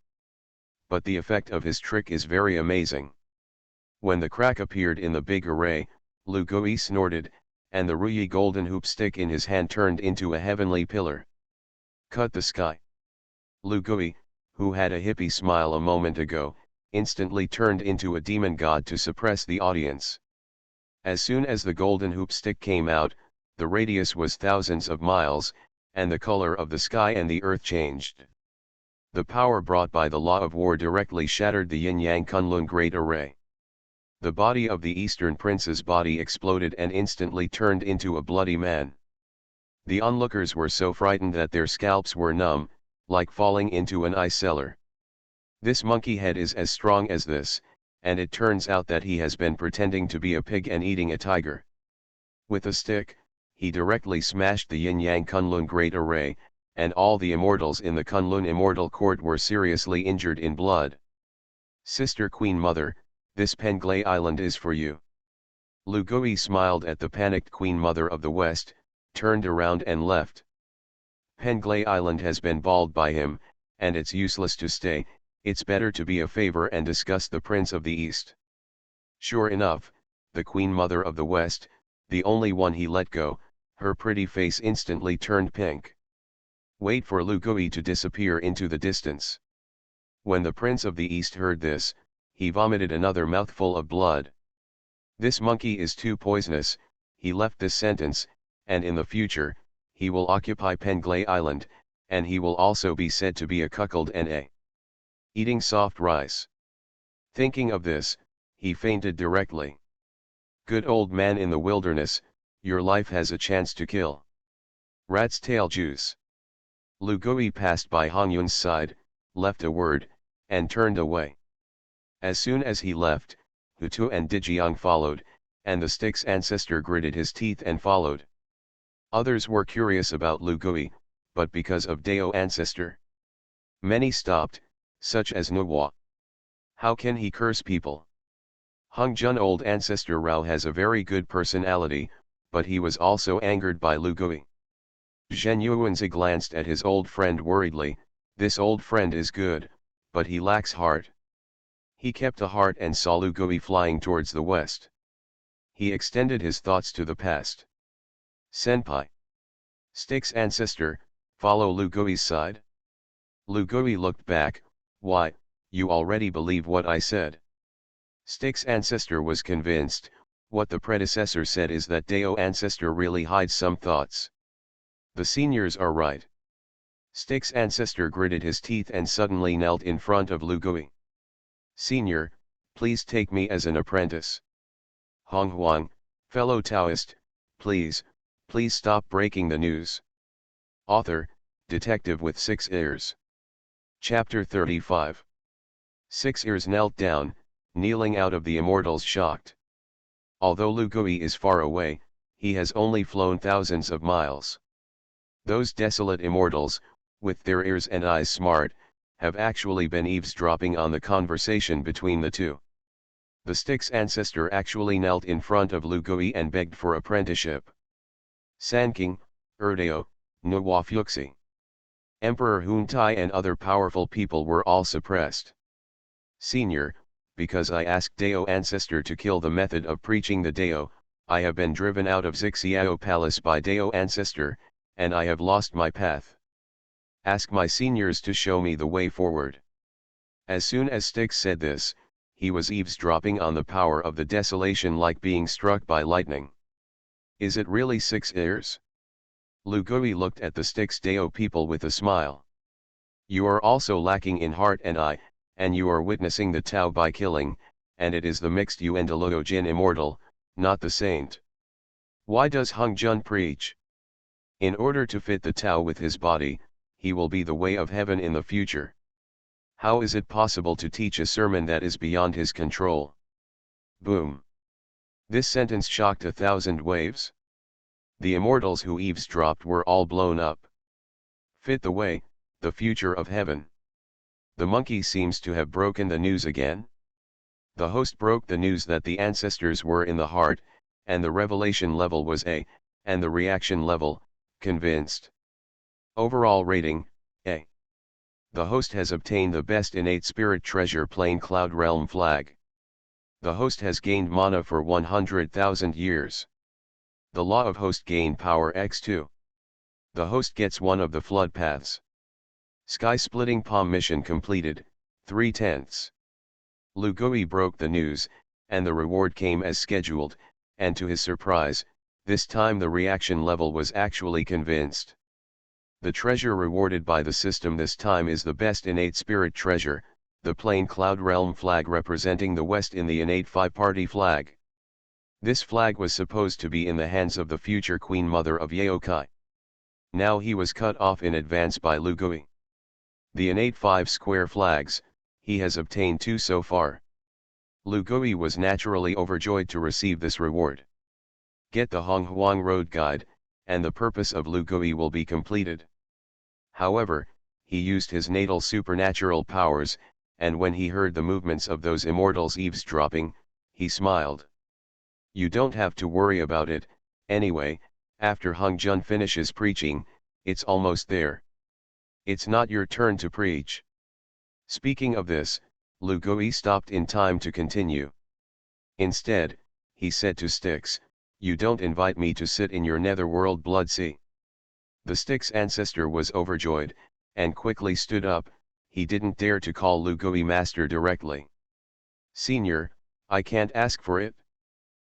But the effect of his trick is very amazing. When the crack appeared in the big array, Lu Gui snorted, and the Ruyi golden hoop stick in his hand turned into a heavenly pillar. Cut the sky. Lu Gui, who had a hippie smile a moment ago, instantly turned into a demon god to suppress the audience. As soon as the golden hoop stick came out, the radius was thousands of miles, and the color of the sky and the earth changed. The power brought by the law of war directly shattered the yin-yang Kunlun Great Array. The body of the Eastern Prince's body exploded and instantly turned into a bloody man. The onlookers were so frightened that their scalps were numb, like falling into an ice cellar. This monkey head is as strong as this, and it turns out that he has been pretending to be a pig and eating a tiger. With a stick, he directly smashed the yin-yang Kunlun Great Array, and all the immortals in the Kunlun Immortal Court were seriously injured in blood. Sister Queen Mother, this Penglay Island is for you. Lu Gui smiled at the panicked Queen Mother of the West, turned around and left. Penglay Island has been balled by him, and it's useless to stay. It's better to be a favor and discuss the Prince of the East. Sure enough, the Queen Mother of the West, the only one he let go, her pretty face instantly turned pink. Wait for Lu Gui to disappear into the distance. When the Prince of the East heard this, he vomited another mouthful of blood. This monkey is too poisonous, he left this sentence, and in the future, he will occupy Penglay Island, and he will also be said to be a cuckold and eating soft rice. Thinking of this, he fainted directly. Good old man in the wilderness, your life has a chance to kill. Rat's tail juice. Lu Gui passed by Hongyun's side, left a word, and turned away. As soon as he left, Hutu and Dijiang followed, and the stick's ancestor gritted his teeth and followed. Others were curious about Lu Gui, but because of Dao ancestor, many stopped, such as Nuwa. How can he curse people? Hongjun old ancestor Rao has a very good personality, but he was also angered by Lu Gui. Zhen Yuanzi glanced at his old friend worriedly. This old friend is good, but he lacks heart. He kept a heart and saw Lu Gui flying towards the west. He extended his thoughts to the past. Senpai. Stick's ancestor, follow Lu Gui's side? Lu Gui looked back. Why, you already believe what I said. Stick's ancestor was convinced. What the predecessor said is that Dao ancestor really hides some thoughts. The seniors are right. Stick's ancestor gritted his teeth and suddenly knelt in front of Lu Gui. Senior, please take me as an apprentice. Honghuang, fellow Taoist, please stop breaking the news. Author, Detective with Six Ears. Chapter 35. Six Ears knelt down, kneeling out of the immortals shocked. Although Lu Gui is far away, he has only flown thousands of miles. Those desolate immortals, with their ears and eyes smart, have actually been eavesdropping on the conversation between the two. The Styx ancestor actually knelt in front of Lu Gui and begged for apprenticeship. Sanking, Erdeo, Nwafyuxi, Emperor Huntai and other powerful people were all suppressed. Senior, because I asked Dao ancestor to kill the method of preaching the Dao, I have been driven out of Xixiao palace by Dao ancestor, and I have lost my path. Ask my seniors to show me the way forward. As soon as Styx said this, he was eavesdropping on the power of the desolation like being struck by lightning. Is it really 6 ears? Lu Gui looked at the Styx Dao people with a smile. You are also lacking in heart and eye, and you are witnessing the Tao by killing, and it is the mixed Yuendalogo Jin immortal, not the saint. Why does Hung Jun preach? In order to fit the Tao with his body, he will be the way of heaven in the future. How is it possible to teach a sermon that is beyond his control? Boom. This sentence shocked 1,000 waves. The immortals who eavesdropped were all blown up. Fit the way, the future of heaven. The monkey seems to have broken the news again. The host broke the news that the ancestors were in the heart, and the revelation level was A, and the reaction level, convinced. Overall rating, A. The host has obtained the best innate spirit treasure plain cloud realm flag. The host has gained mana for 100,000 years. The law of host gain power x2. The host gets one of the flood paths. Sky splitting palm mission completed, 3/10. Lu Gui broke the news, and the reward came as scheduled, and to his surprise, this time the reaction level was actually convinced. The treasure rewarded by the system this time is the best innate spirit treasure, the plain cloud realm flag representing the West in the innate five-party flag. This flag was supposed to be in the hands of the future Queen Mother of Yaokai. Now he was cut off in advance by Lu Gui. The innate 5 square flags, he has obtained 2 so far. Lu Gui was naturally overjoyed to receive this reward. Get the Honghuang road guide, and the purpose of Lu Gui will be completed. However, he used his natal supernatural powers, and when he heard the movements of those immortals eavesdropping, he smiled. You don't have to worry about it, anyway, after Hung Jun finishes preaching, it's almost there. It's not your turn to preach. Speaking of this, Lu Gui stopped in time to continue. Instead, he said to Styx, you don't invite me to sit in your netherworld blood sea. The Styx ancestor was overjoyed, and quickly stood up. He didn't dare to call Lu Gui master directly. Senior, I can't ask for it.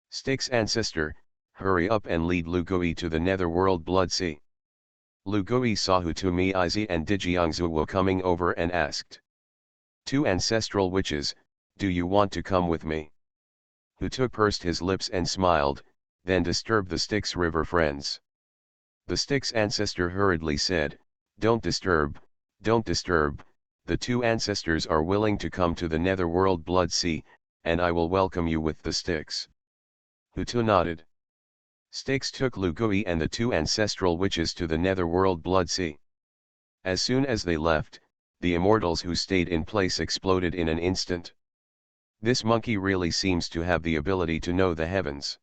Styx ancestor, hurry up and lead Lu Gui to the netherworld blood sea. Lu Gui saw Hutumi Izi and Dijiangzuo coming over and asked. 2 ancestral witches, do you want to come with me? Hutu pursed his lips and smiled, then disturbed the Styx river friends. The Styx ancestor hurriedly said, don't disturb, the 2 ancestors are willing to come to the netherworld blood sea, and I will welcome you with the Styx. Hutu nodded. Styx took Lu Gui and the 2 ancestral witches to the netherworld blood sea. As soon as they left, the immortals who stayed in place exploded in an instant. This monkey really seems to have the ability to know the heavens.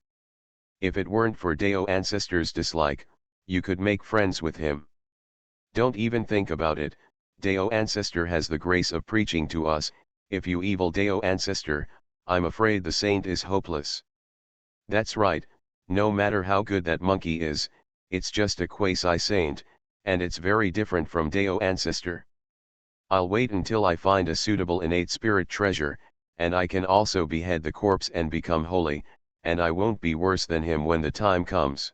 If it weren't for Dao ancestor's dislike, you could make friends with him. Don't even think about it, Dao ancestor has the grace of preaching to us. If you evil Dao ancestor, I'm afraid the saint is hopeless. That's right, no matter how good that monkey is, it's just a quasi-saint, and it's very different from Dao ancestor. I'll wait until I find a suitable innate spirit treasure, and I can also behead the corpse and become holy, and I won't be worse than him when the time comes.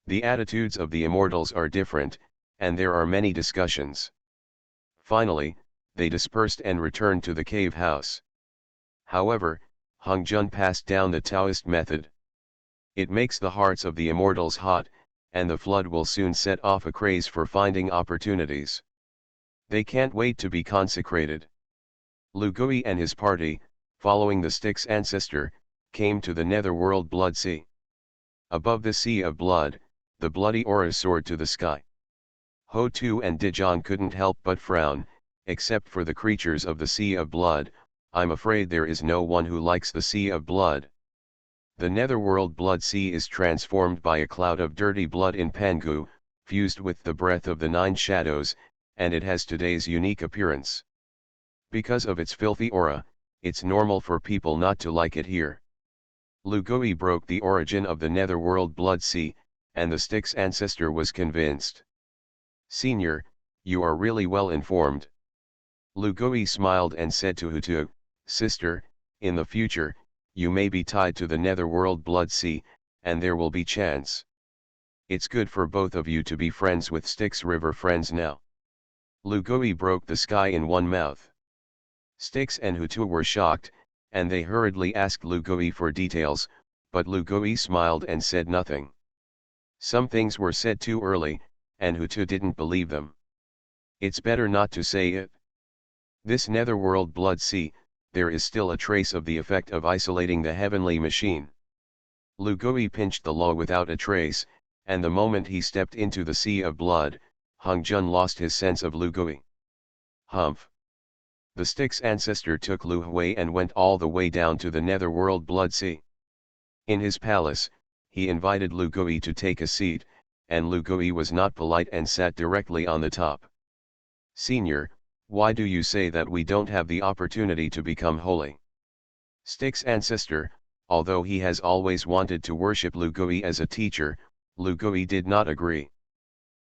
The attitudes of the immortals are different, and there are many discussions. Finally, they dispersed and returned to the cave house. However, Honghuang passed down the Taoist method. It makes the hearts of the immortals hot, and the flood will soon set off a craze for finding opportunities. They can't wait to be consecrated. Lu Gui and his party, following the Styx ancestor, came to the netherworld blood sea. Above the sea of blood, the bloody aura soared to the sky. Ho Tu and Dijon couldn't help but frown. Except for the creatures of the sea of blood, I'm afraid there is no one who likes the sea of blood. The netherworld blood sea is transformed by a cloud of dirty blood in Pangu, fused with the breath of the nine shadows, and it has today's unique appearance. Because of its filthy aura, it's normal for people not to like it here. Lu Gui broke the origin of the netherworld blood sea, and the Styx ancestor was convinced. Senior, you are really well informed. Lu Gui smiled and said to Hutu, Sister, in the future, you may be tied to the netherworld blood sea, and there will be chance. It's good for both of you to be friends with Styx River friends now. Lu Gui broke the sky in one mouth. Styx and Hutu were shocked, and they hurriedly asked Lu Gui for details, but Lu Gui smiled and said nothing. Some things were said too early, and Hutu didn't believe them. It's better not to say it. This netherworld blood sea, there is still a trace of the effect of isolating the heavenly machine. Lu Gui pinched the law without a trace, and the moment he stepped into the sea of blood, Honghuang lost his sense of Lu Gui. Humph! The Styx ancestor took Lu Hui and went all the way down to the netherworld blood sea. In his palace, he invited Lu Gui to take a seat, and Lu Gui was not polite and sat directly on the top. Senior, why do you say that we don't have the opportunity to become holy? Styx ancestor, although he has always wanted to worship Lu Gui as a teacher, Lu Gui did not agree.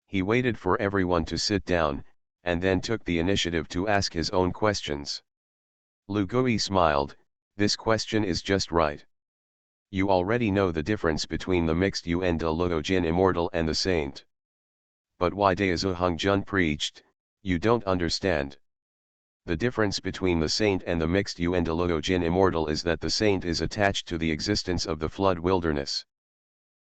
He waited for everyone to sit down, and then took the initiative to ask his own questions. Lu Gui smiled, this question is just right. You already know the difference between the mixed Yuan de Luo Jin immortal and the saint. But why Daozu Honghuang preached, you don't understand. The difference between the saint and the mixed Yuan de Luo Jin immortal is that the saint is attached to the existence of the flood wilderness.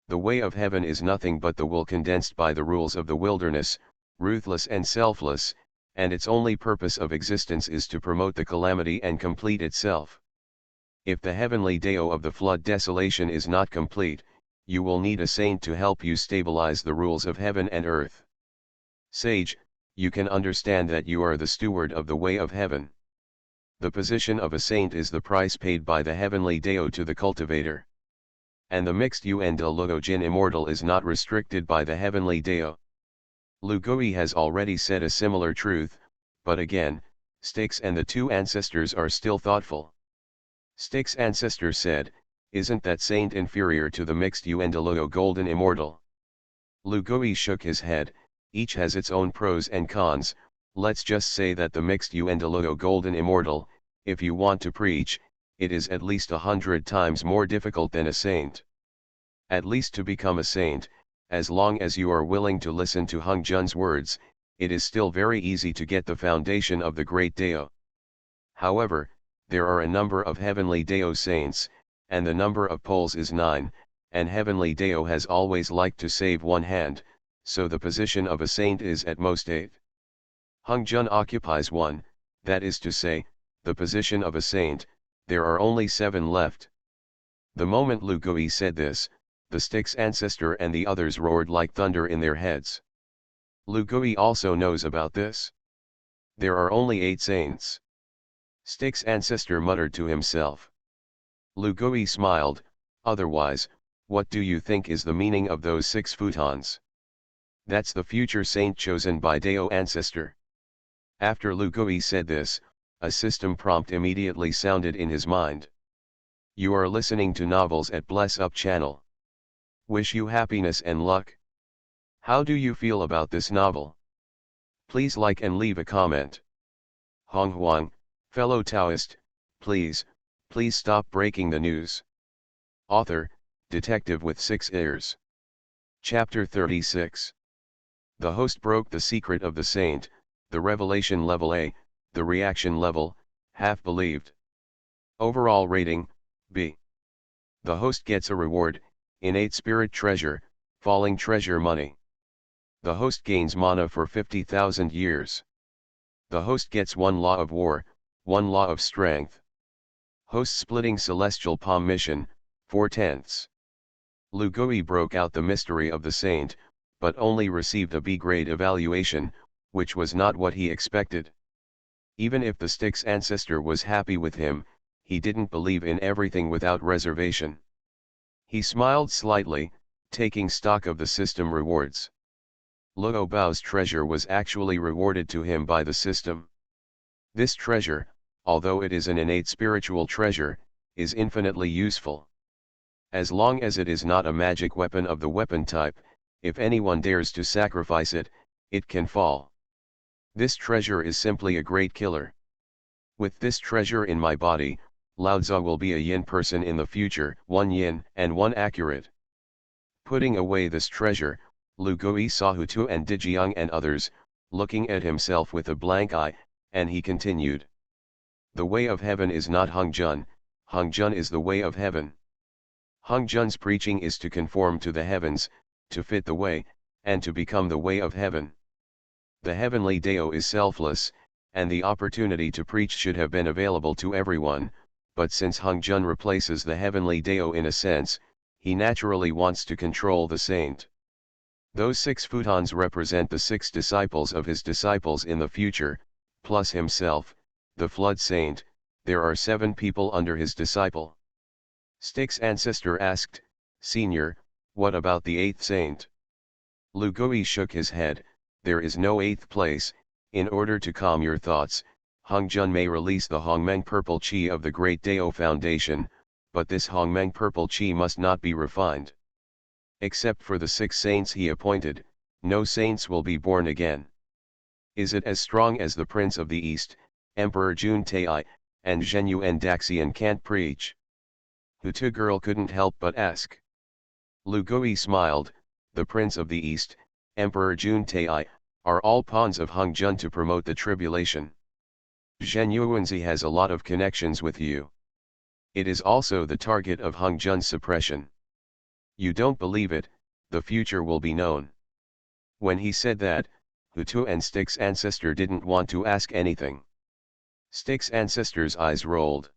The way of heaven is nothing but the will condensed by the rules of the wilderness, ruthless and selfless, and its only purpose of existence is to promote the calamity and complete itself. If the heavenly Dao of the flood desolation is not complete, you will need a saint to help you stabilize the rules of heaven and earth. Sage, you can understand that you are the steward of the way of heaven. The position of a saint is the price paid by the heavenly Dao to the cultivator. And the mixed Yuan de Luo Jin immortal is not restricted by the heavenly Dao. Lu Gui has already said a similar truth, but again, Styx and the two ancestors are still thoughtful. Styx ancestor said, isn't that saint inferior to the mixed Yuan de Luo golden immortal? Lu Gui shook his head, each has its own pros and cons. Let's just say that the mixed Yuan de Luo golden immortal, if you want to preach, it is at least 100 times more difficult than a saint. At least to become a saint, as long as you are willing to listen to Honghuang's words, it is still very easy to get the foundation of the great Dao. However, there are a number of heavenly Dao saints, and the number of poles is 9, and heavenly Dao has always liked to save one hand, so the position of a saint is at most 8. Honghuang occupies 1, that is to say, the position of a saint. There are only 7 left. The moment Lu Gui said this, the Styx ancestor and the others roared like thunder in their heads. Lu Gui also knows about this. There are only 8 saints. Styx ancestor muttered to himself. Lu Gui smiled, otherwise, what do you think is the meaning of those 6 futons? That's the future saint chosen by Dao ancestor. After Lu Gui said this, a system prompt immediately sounded in his mind. You are listening to novels at Bless Up channel. Wish you happiness and luck. How do you feel about this novel? Please like and leave a comment. Honghuang, fellow Taoist, please stop breaking the news. Author, Detective with 6 ears. Chapter 36. The host broke the secret of the saint, the revelation level A, the reaction level, half believed. Overall rating, B. The host gets a reward, innate spirit treasure, falling treasure money. The host gains mana for 50,000 years. The host gets 1 law of war, 1 law of strength. Host splitting celestial palm mission, 4/10. Lu Gui broke out the mystery of the saint, but only received a B grade evaluation, which was not what he expected. Even if the Styx ancestor was happy with him, he didn't believe in everything without reservation. He smiled slightly, taking stock of the system rewards. Luo Bao's treasure was actually rewarded to him by the system. This treasure, although it is an innate spiritual treasure, is infinitely useful. As long as it is not a magic weapon of the weapon type, if anyone dares to sacrifice it, it can fall. This treasure is simply a great killer. With this treasure in my body, Lao Tzu will be a yin person in the future, 1 yin and 1 accurate. Putting away this treasure, Lu Gui saw Hutu and Dijiang and others, looking at himself with a blank eye, and he continued. The way of heaven is not Hongjun is the way of heaven. Hongjun's preaching is to conform to the heavens, to fit the way, and to become the way of heaven. The heavenly Dao is selfless, and the opportunity to preach should have been available to everyone, but since Hongjun replaces the heavenly Dao in a sense, he naturally wants to control the saint. Those 6 futons represent the 6 disciples of his disciples in the future, plus himself, the flood saint. There are 7 people under his disciple. Styx ancestor asked, Senior, what about the 8th saint? Lu Gui shook his head. There is no 8th place. In order to calm your thoughts, Hongjun may release the Hongmeng purple qi of the Great Dao Foundation, but this Hongmeng purple qi must not be refined. Except for the 6 saints he appointed, no saints will be born again. Is it as strong as the Prince of the East, Emperor Jun Tai, and Zhenyu and Daxian can't preach? Hutu girl couldn't help but ask. Lu Gui smiled. The Prince of the East, Emperor Jun Tai, are all pawns of Hongjun to promote the tribulation. Zhenyu Wenzi has a lot of connections with you. It is also the target of Hongjun's suppression. You don't believe it, the future will be known. When he said that, Hutu and Styx ancestor didn't want to ask anything. Styx ancestor's eyes rolled.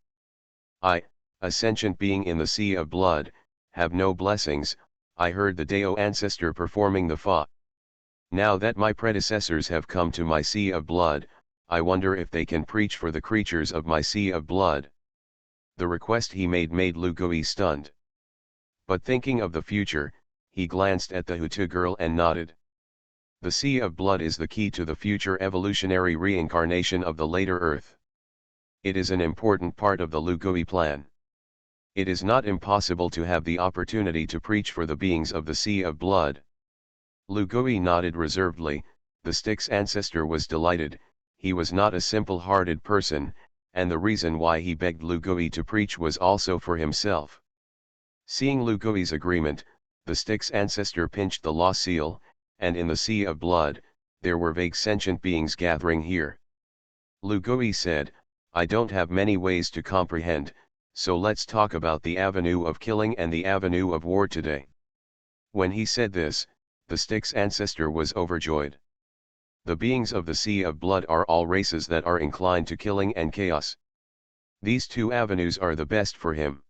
I, a sentient being in the sea of blood, have no blessings. I heard the Dao ancestor performing the Fa. Now that my predecessors have come to my sea of blood, I wonder if they can preach for the creatures of my sea of blood. The request he made Lu Gui stunned. But thinking of the future, he glanced at the Hutu girl and nodded. The sea of blood is the key to the future evolutionary reincarnation of the later Earth. It is an important part of the Lu Gui plan. It is not impossible to have the opportunity to preach for the beings of the sea of blood. Lu Gui nodded reservedly. The Styx ancestor was delighted. He was not a simple-hearted person, and the reason why he begged Lu Gui to preach was also for himself. Seeing Lu Gui's agreement, the Styx ancestor pinched the law seal, and in the sea of blood, there were vague sentient beings gathering here. Lu Gui said, I don't have many ways to comprehend, so let's talk about the avenue of killing and the avenue of war today. When he said this, the Styx ancestor was overjoyed. The beings of the sea of blood are all races that are inclined to killing and chaos. These 2 avenues are the best for him.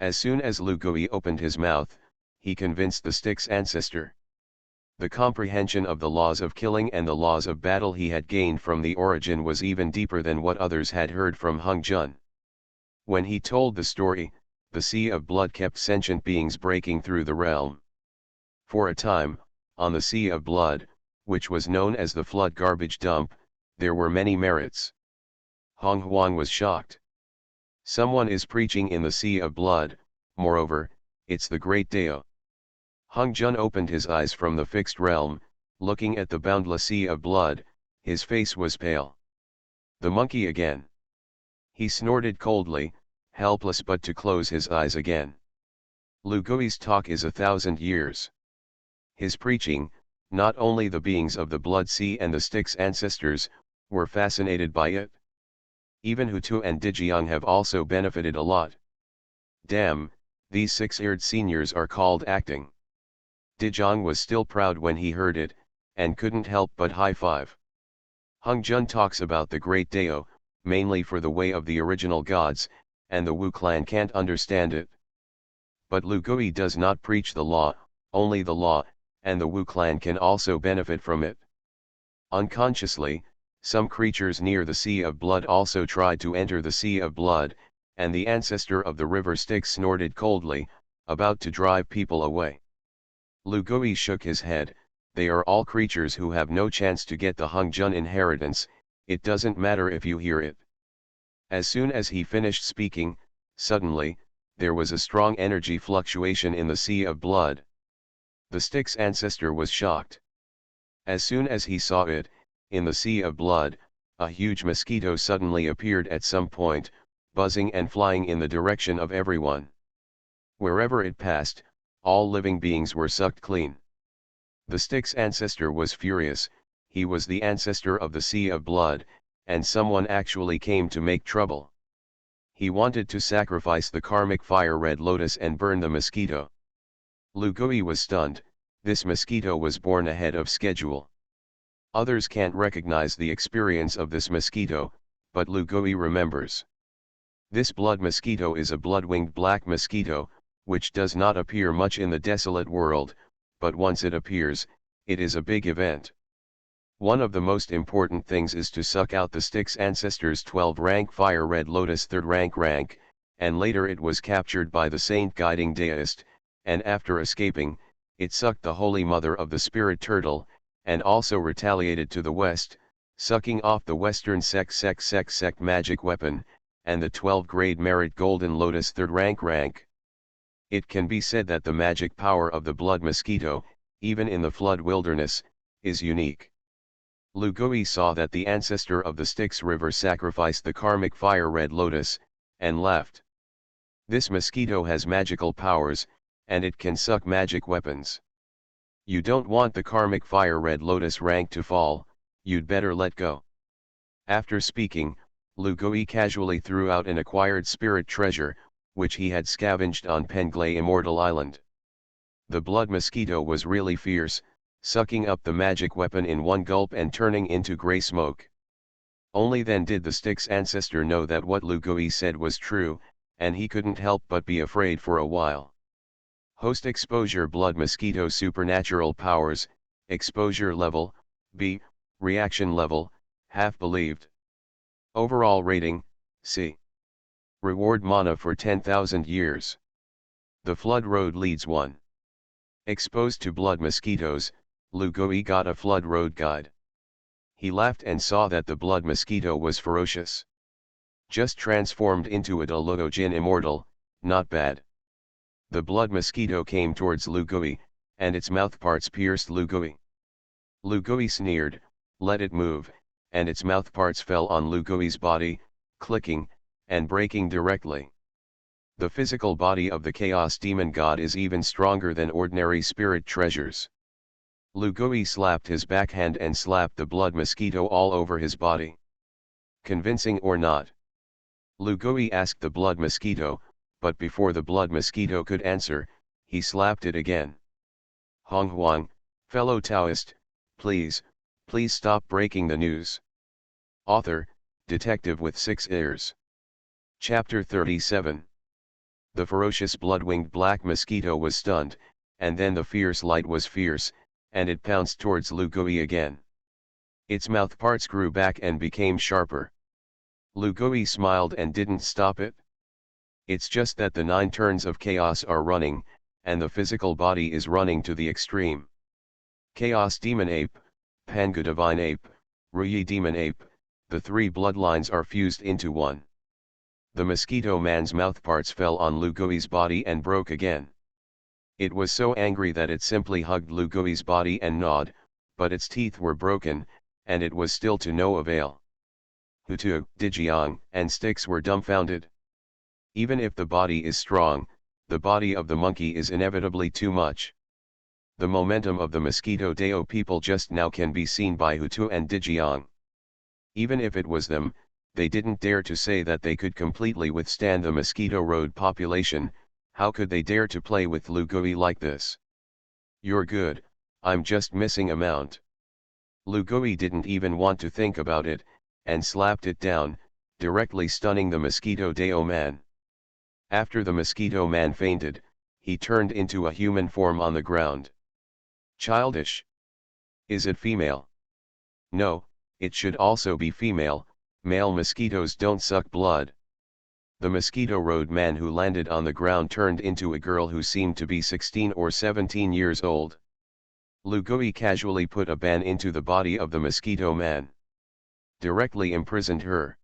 As soon as Lu Gui opened his mouth, he convinced the Styx ancestor. The comprehension of the laws of killing and the laws of battle he had gained from the origin was even deeper than what others had heard from Hongjun. When he told the story, the sea of blood kept sentient beings breaking through the realm. For a time, on the sea of blood, which was known as the flood garbage dump, there were many merits. Honghuang was shocked. Someone is preaching in the sea of blood, moreover, it's the great Dao. Hongjun opened his eyes from the fixed realm, looking at the boundless sea of blood. His face was pale. The monkey again. He snorted coldly, helpless but to close his eyes again. Lu Gui's talk is 1,000 years. His preaching, not only the beings of the blood sea and the Styx ancestors, were fascinated by it. Even Hutu and Dijiang have also benefited a lot. Damn, these six-eared seniors are called acting. Dejong was still proud when he heard it, and couldn't help but high-five. Honghuang talks about the great Dao, mainly for the way of the original gods, and the Wu clan can't understand it. But Lu Gui does not preach the law, only the law, and the Wu clan can also benefit from it. Unconsciously, some creatures near the Sea of Blood also tried to enter the Sea of Blood, and the ancestor of the river Styx snorted coldly, about to drive people away. Lu Gui shook his head. They are all creatures who have no chance to get the Honghuang inheritance, it doesn't matter if you hear it. As soon as he finished speaking, suddenly, there was a strong energy fluctuation in the Sea of Blood. The Styx ancestor was shocked. As soon as he saw it, in the Sea of Blood, a huge mosquito suddenly appeared at some point, buzzing and flying in the direction of everyone. Wherever it passed, all living beings were sucked clean. The Styx ancestor was furious. He was the ancestor of the Sea of Blood, and someone actually came to make trouble. He wanted to sacrifice the karmic fire red lotus and burn the mosquito. Lu Gui was stunned. This mosquito was born ahead of schedule. Others can't recognize the experience of this mosquito, but Lu Gui remembers. This blood mosquito is a blood-winged black mosquito, which does not appear much in the desolate world, but once it appears, it is a big event. One of the most important things is to suck out the Styx ancestors' 12-rank fire red lotus 3rd rank, and later it was captured by the saint guiding Taoist, and after escaping, it sucked the holy mother of the spirit turtle, and also retaliated to the west, sucking off the western sect magic weapon, and the 12-grade merit golden lotus 3rd rank. It can be said that the magic power of the blood mosquito, even in the flood wilderness, is unique. Lu Gui saw that the ancestor of the Styx River sacrificed the karmic fire red lotus, and left. This mosquito has magical powers, and it can suck magic weapons. You don't want the karmic fire red lotus rank to fall, you'd better let go. After speaking, Lu Gui casually threw out an acquired spirit treasure, which he had scavenged on Penglay Immortal Island. The blood mosquito was really fierce, sucking up the magic weapon in one gulp and turning into grey smoke. Only then did the Styx ancestor know that what Lu Gui said was true, and he couldn't help but be afraid for a while. Host exposure blood mosquito supernatural powers, exposure level, B, reaction level, half believed. Overall rating, C. Reward mana for 10,000 years. The flood road leads 1. Exposed to blood mosquitoes, Lu Gui got a flood road guide. He laughed and saw that the blood mosquito was ferocious. Just transformed into a Deludo Jin immortal, not bad. The blood mosquito came towards Lu Gui, and its mouthparts pierced Lu Gui. Lu Gui sneered, let it move, and its mouthparts fell on Lu Gui's body, clicking, and breaking directly. The physical body of the Chaos Demon God is even stronger than ordinary spirit treasures. Lu Gui slapped his backhand and slapped the blood mosquito all over his body. Convincing or not? Lu Gui asked the blood mosquito, but before the blood mosquito could answer, he slapped it again. Honghuang, fellow Taoist, please stop breaking the news. Author, Detective with 6 ears. Chapter 37. The ferocious blood-winged black mosquito was stunned, and then the fierce light was fierce, and it pounced towards Lu Gui again. Its mouthparts grew back and became sharper. Lu Gui smiled and didn't stop it. It's just that the 9 turns of chaos are running, and the physical body is running to the extreme. Chaos Demon Ape, Pangu Divine Ape, Ruyi Demon Ape, the 3 bloodlines are fused into one. The mosquito man's mouthparts fell on Lu Gui's body and broke again. It was so angry that it simply hugged Lu Gui's body and gnawed, but its teeth were broken, and it was still to no avail. Hutu, Dijiang, and Styx were dumbfounded. Even if the body is strong, the body of the monkey is inevitably too much. The momentum of the mosquito Dao people just now can be seen by Hutu and Dijiang. Even if it was them, they didn't dare to say that they could completely withstand the mosquito road population, How could they dare to play with Lu Gui like this? You're good, I'm just missing a mount. Lu Gui didn't even want to think about it, and slapped it down, directly stunning the Mosquito Dao man. After the Mosquito man fainted, he turned into a human form on the ground. Childish. Is it female? No, it should also be female, male mosquitoes don't suck blood. The Mosquito Road man who landed on the ground turned into a girl who seemed to be 16 or 17 years old. Lu Gui casually put a ban into the body of the Mosquito man. Directly imprisoned her.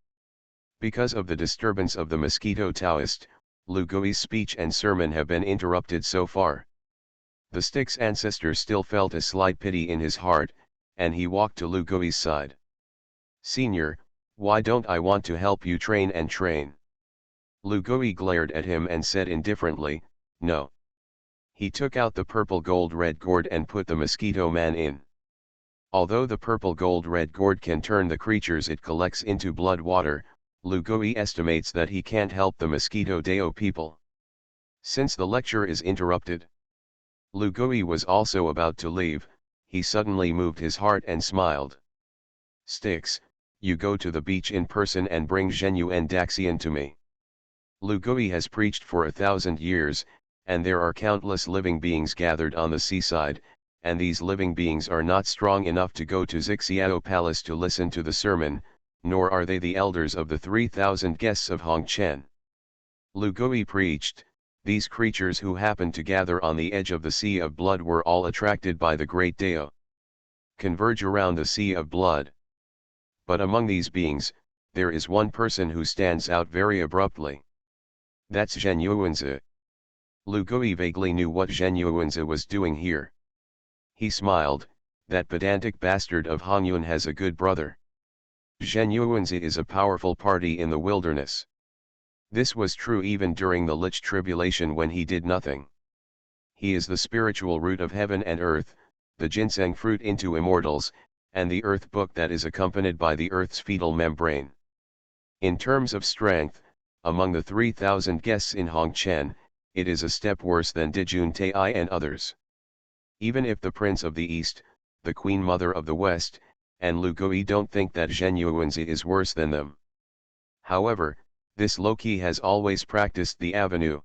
Because of the disturbance of the Mosquito Taoist, Lu Gui's speech and sermon have been interrupted so far. The stick's ancestor still felt a slight pity in his heart, and he walked to Lu Gui's side. Senior, why don't I want to help you train and train? Lu Gui glared at him and said indifferently, no. He took out the purple gold-red gourd and put the Mosquito man in. Although the purple gold-red gourd can turn the creatures it collects into blood water, Lu Gui estimates that he can't help the Mosquito Dao people. Since the lecture is interrupted, Lu Gui was also about to leave, he suddenly moved his heart and smiled. Sticks, you go to the beach in person and bring Zhenyu and Daxian to me. Lu Gui has preached for 1,000 years, and there are countless living beings gathered on the seaside, and these living beings are not strong enough to go to Zixiao Palace to listen to the sermon, nor are they the elders of the 3,000 guests of Hongchen. Lu Gui preached, these creatures who happened to gather on the edge of the Sea of Blood were all attracted by the great Dao. Converge around the Sea of Blood. But among these beings, there is one person who stands out very abruptly. That's Zhen Yuanzi. Lu Gui vaguely knew what Zhen Yuanzi was doing here. He smiled, that pedantic bastard of Hongyun has a good brother. Zhen Yuanzi is a powerful party in the wilderness. This was true even during the Lich tribulation when he did nothing. He is the spiritual root of heaven and earth, the ginseng fruit into immortals, and the earth book that is accompanied by the earth's fetal membrane. In terms of strength, among the 3,000 guests in Hongchen, it is a step worse than Dijun Tai and others. Even if the Prince of the East, the Queen Mother of the West, and Lu Gui don't think that Zhen Yuanzi is worse than them. However, this Loki has always practiced the avenue.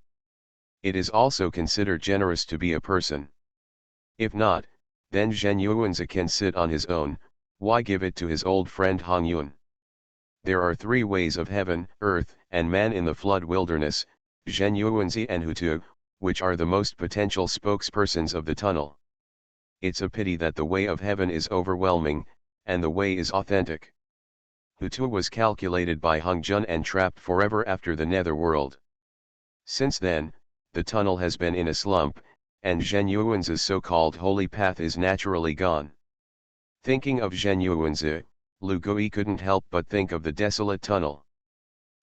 It is also considered generous to be a person. If not, then Zhen Yuanzi can sit on his own, why give it to his old friend Hongyun? There are three ways of heaven, earth, and man in the flood wilderness, Zhen Yuanzi and Hutu, which are the most potential spokespersons of the tunnel. It's a pity that the way of heaven is overwhelming, and the way is authentic. Hutu was calculated by Hongjun and trapped forever after the netherworld. Since then, the tunnel has been in a slump, and Zhen Yuanzi's so-called holy path is naturally gone. Thinking of Zhen Yuanzi, Lu Gui couldn't help but think of the desolate tunnel.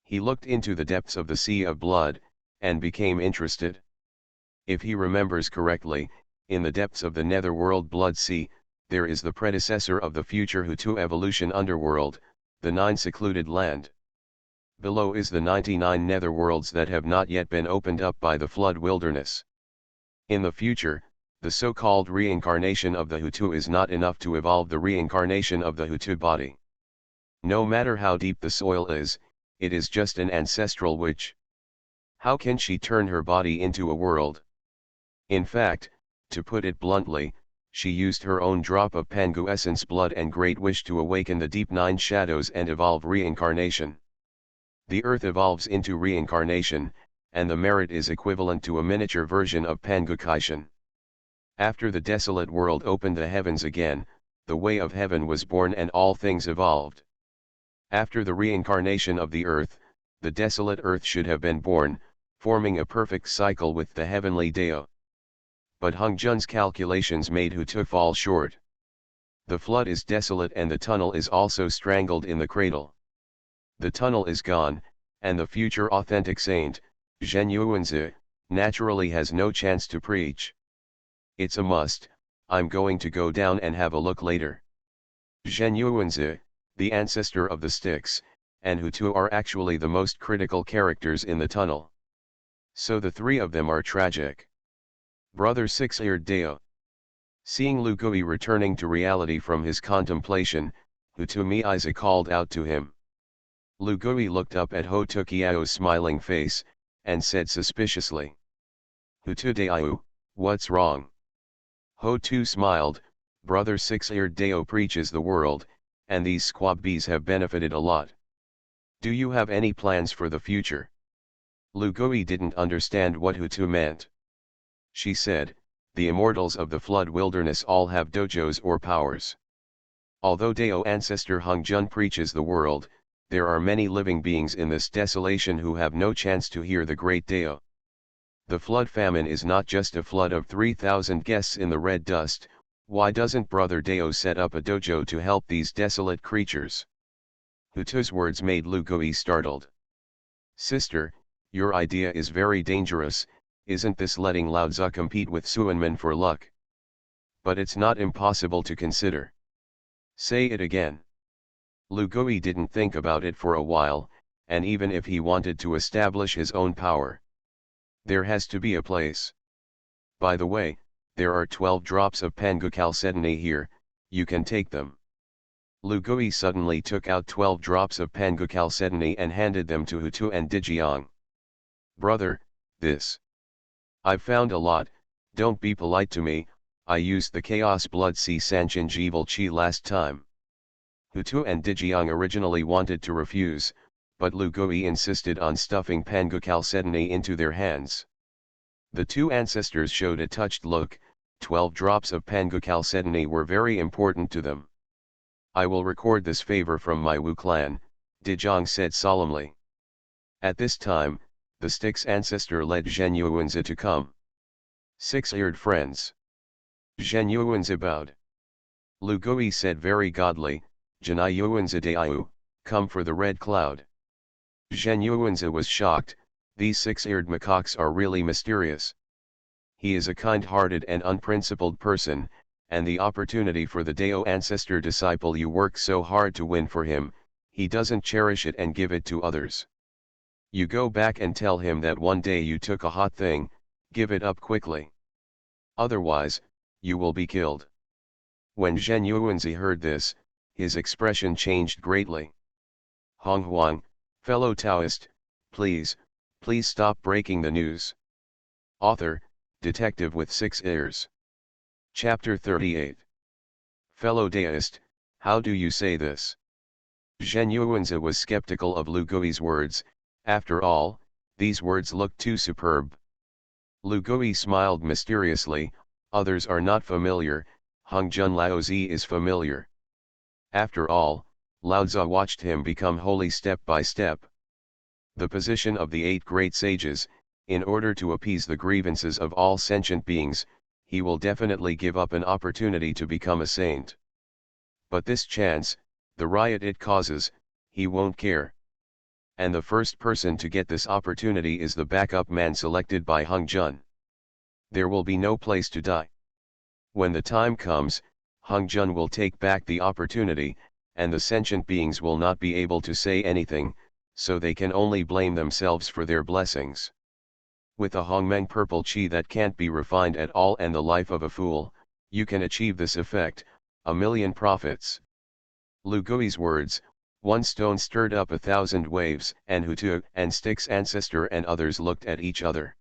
He looked into the depths of the Sea of Blood, and became interested. If he remembers correctly, in the depths of the netherworld Blood Sea, there is the predecessor of the future Hutu evolution underworld, the 9 secluded land. Below is the 99 netherworlds that have not yet been opened up by the flood wilderness. In the future, the so-called reincarnation of the Hutu is not enough to evolve the reincarnation of the Hutu body. No matter how deep the soil is, it is just an ancestral witch. How can she turn her body into a world? In fact, to put it bluntly, she used her own drop of Pangu essence blood and great wish to awaken the deep 9 shadows and evolve reincarnation. The earth evolves into reincarnation, and the merit is equivalent to a miniature version of Pangu Kaishan. After the desolate world opened the heavens again, the way of heaven was born and all things evolved. After the reincarnation of the earth, the desolate earth should have been born, forming a perfect cycle with the heavenly Dao. But Hongjun's calculations made Hutu fall short. The flood is desolate and the tunnel is also strangled in the cradle. The tunnel is gone, and the future authentic saint, Zhen Yuanzi, naturally has no chance to preach. It's a must, I'm going to go down and have a look later. Zhen Yuanzi, the ancestor of the sticks, and Hutu are actually the most critical characters in the tunnel. So the three of them are tragic. Brother Six-Eared Dao. Seeing Lu Gui returning to reality from his contemplation, Hu Tumiiza called out to him. Lu Gui looked up at Ho Tukiao's smiling face, and said suspiciously. Hu Tu Dao, what's wrong? Ho Tu smiled, Brother Six-Eared Dao preaches the world, and these squab bees have benefited a lot. Do you have any plans for the future? Lu Gui didn't understand what Hu Tu meant. She said, the immortals of the flood wilderness all have dojos or powers. Although Dao ancestor Hongzhen preaches the world, there are many living beings in this desolation who have no chance to hear the great Dao. The flood famine is not just a flood of 3,000 guests in the red dust. Why doesn't Brother Dao set up a dojo to help these desolate creatures? Hu Tu's words made Lu Gui startled. Sister, your idea is very dangerous. Isn't this letting Lao Tzu compete with Suanmen for luck? But it's not impossible to consider. Say it again. Lu Gui didn't think about it for a while, and even if he wanted to establish his own power, there has to be a place. By the way, there are 12 drops of Pangukhalcedony here, you can take them. Lu Gui suddenly took out 12 drops of Pangukhalcedony and handed them to Hu Tu and Dijiang. Brother, this. I've found a lot, don't be polite to me, I used the Chaos Blood Sea Sanchin Evil Chi last time. Hu Tu and Dijiang originally wanted to refuse, but Lu Gui insisted on stuffing Pangukhalcedony into their hands. The two ancestors showed a touched look. 12 drops of Pangukhalcedony were very important to them. I will record this favor from my Wu clan, Dijiang said solemnly. At this time, the stick's ancestor led Zhen Yuanzi to come. Six-eared friends. Zhen Yuanzi bowed. Lu Gui said very godly, Zhenai Yuanzi Daiu, come for the red cloud. Zhen Yuanzi was shocked, these six-eared macaques are really mysterious. He is a kind-hearted and unprincipled person, and the opportunity for the Dao ancestor disciple you work so hard to win for him, he doesn't cherish it and give it to others. You go back and tell him that one day you took a hot thing, give it up quickly. Otherwise, you will be killed. When Zhen Yuanzi heard this, his expression changed greatly. Honghuang, fellow Taoist, please stop breaking the news. Author, Detective with 6 ears. Chapter 38. Fellow Taoist, how do you say this? Zhen Yuanzi was skeptical of Lu Gui's words. After all, these words looked too superb. Lu Gui smiled mysteriously, others are not familiar, Hongzhen Laozi is familiar. After all, Lao Tzu watched him become holy step by step. The position of the 8 great sages, in order to appease the grievances of all sentient beings, he will definitely give up an opportunity to become a saint. But this chance, the riot it causes, he won't care. And the first person to get this opportunity is the backup man selected by Hongzhen. There will be no place to die. When the time comes, Hongzhen will take back the opportunity, and the sentient beings will not be able to say anything, so they can only blame themselves for their blessings. With a Hongmeng purple chi that can't be refined at all and the life of a fool, you can achieve this effect, 1,000,000 profits. Lu Gui's words, one stone stirred up 1,000 waves, and Hu Tu and Stick's ancestor and others looked at each other.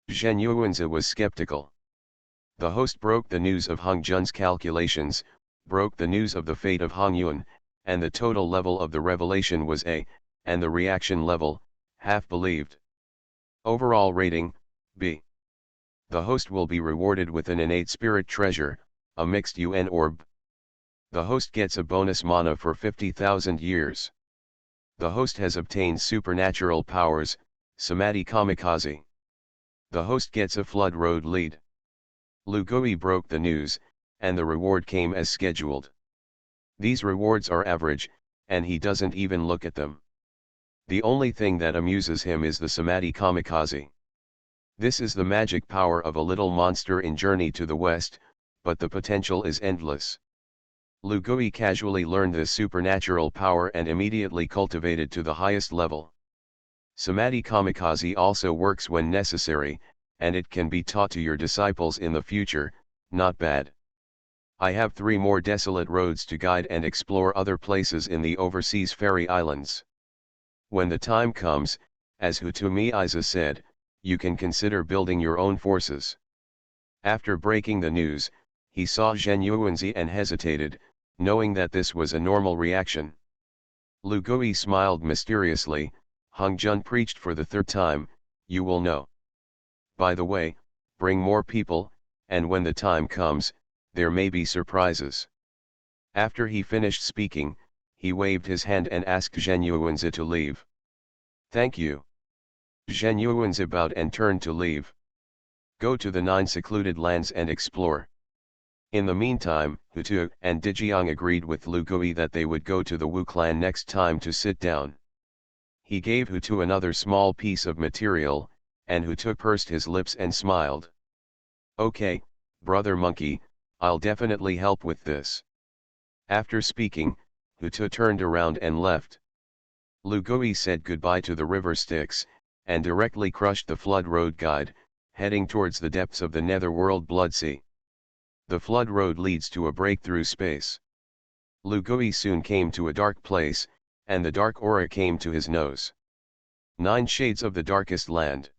Zhen Yuanzi was skeptical. The host broke the news of Hongzhen's calculations, broke the news of the fate of Hongyuan, and the total level of the revelation was A, and the reaction level, half believed. Overall rating, B. The host will be rewarded with an innate spirit treasure, a mixed UN orb. The host gets a bonus mana for 50,000 years. The host has obtained supernatural powers, Samadhi Kamikaze. The host gets a flood road lead. Lu Gui broke the news, and the reward came as scheduled. These rewards are average, and he doesn't even look at them. The only thing that amuses him is the Samadhi Kamikaze. This is the magic power of a little monster in Journey to the West, but the potential is endless. Lu Gui casually learned this supernatural power and immediately cultivated to the highest level. Samadhi kamikaze also works when necessary, and it can be taught to your disciples in the future. Not bad. I have 3 more desolate roads to guide and explore other places in the overseas fairy islands. When the time comes, as Hutumi Isa said, you can consider building your own forces. After breaking the news, he saw Zhen Yuanzi and hesitated, knowing that this was a normal reaction. Lu Gui smiled mysteriously. Hung Jun preached for the 3rd time, you will know. By the way, bring more people, and when the time comes, there may be surprises. After he finished speaking, he waved his hand and asked Zhen Yuanzi to leave. Thank you. Zhen Yuanzi bowed and turned to leave. Go to the 9 secluded lands and explore. In the meantime, Hutu and Dijiang agreed with Lu Gui that they would go to the Wu clan next time to sit down. He gave Hutu another small piece of material, and Hutu pursed his lips and smiled. Okay, brother monkey, I'll definitely help with this. After speaking, Hutu turned around and left. Lu Gui said goodbye to the river Styx, and directly crushed the flood road guide, heading towards the depths of the netherworld blood sea. The flood road leads to a breakthrough space. Lu Gui soon came to a dark place, and the dark aura came to his nose. 9 shades of the darkest land.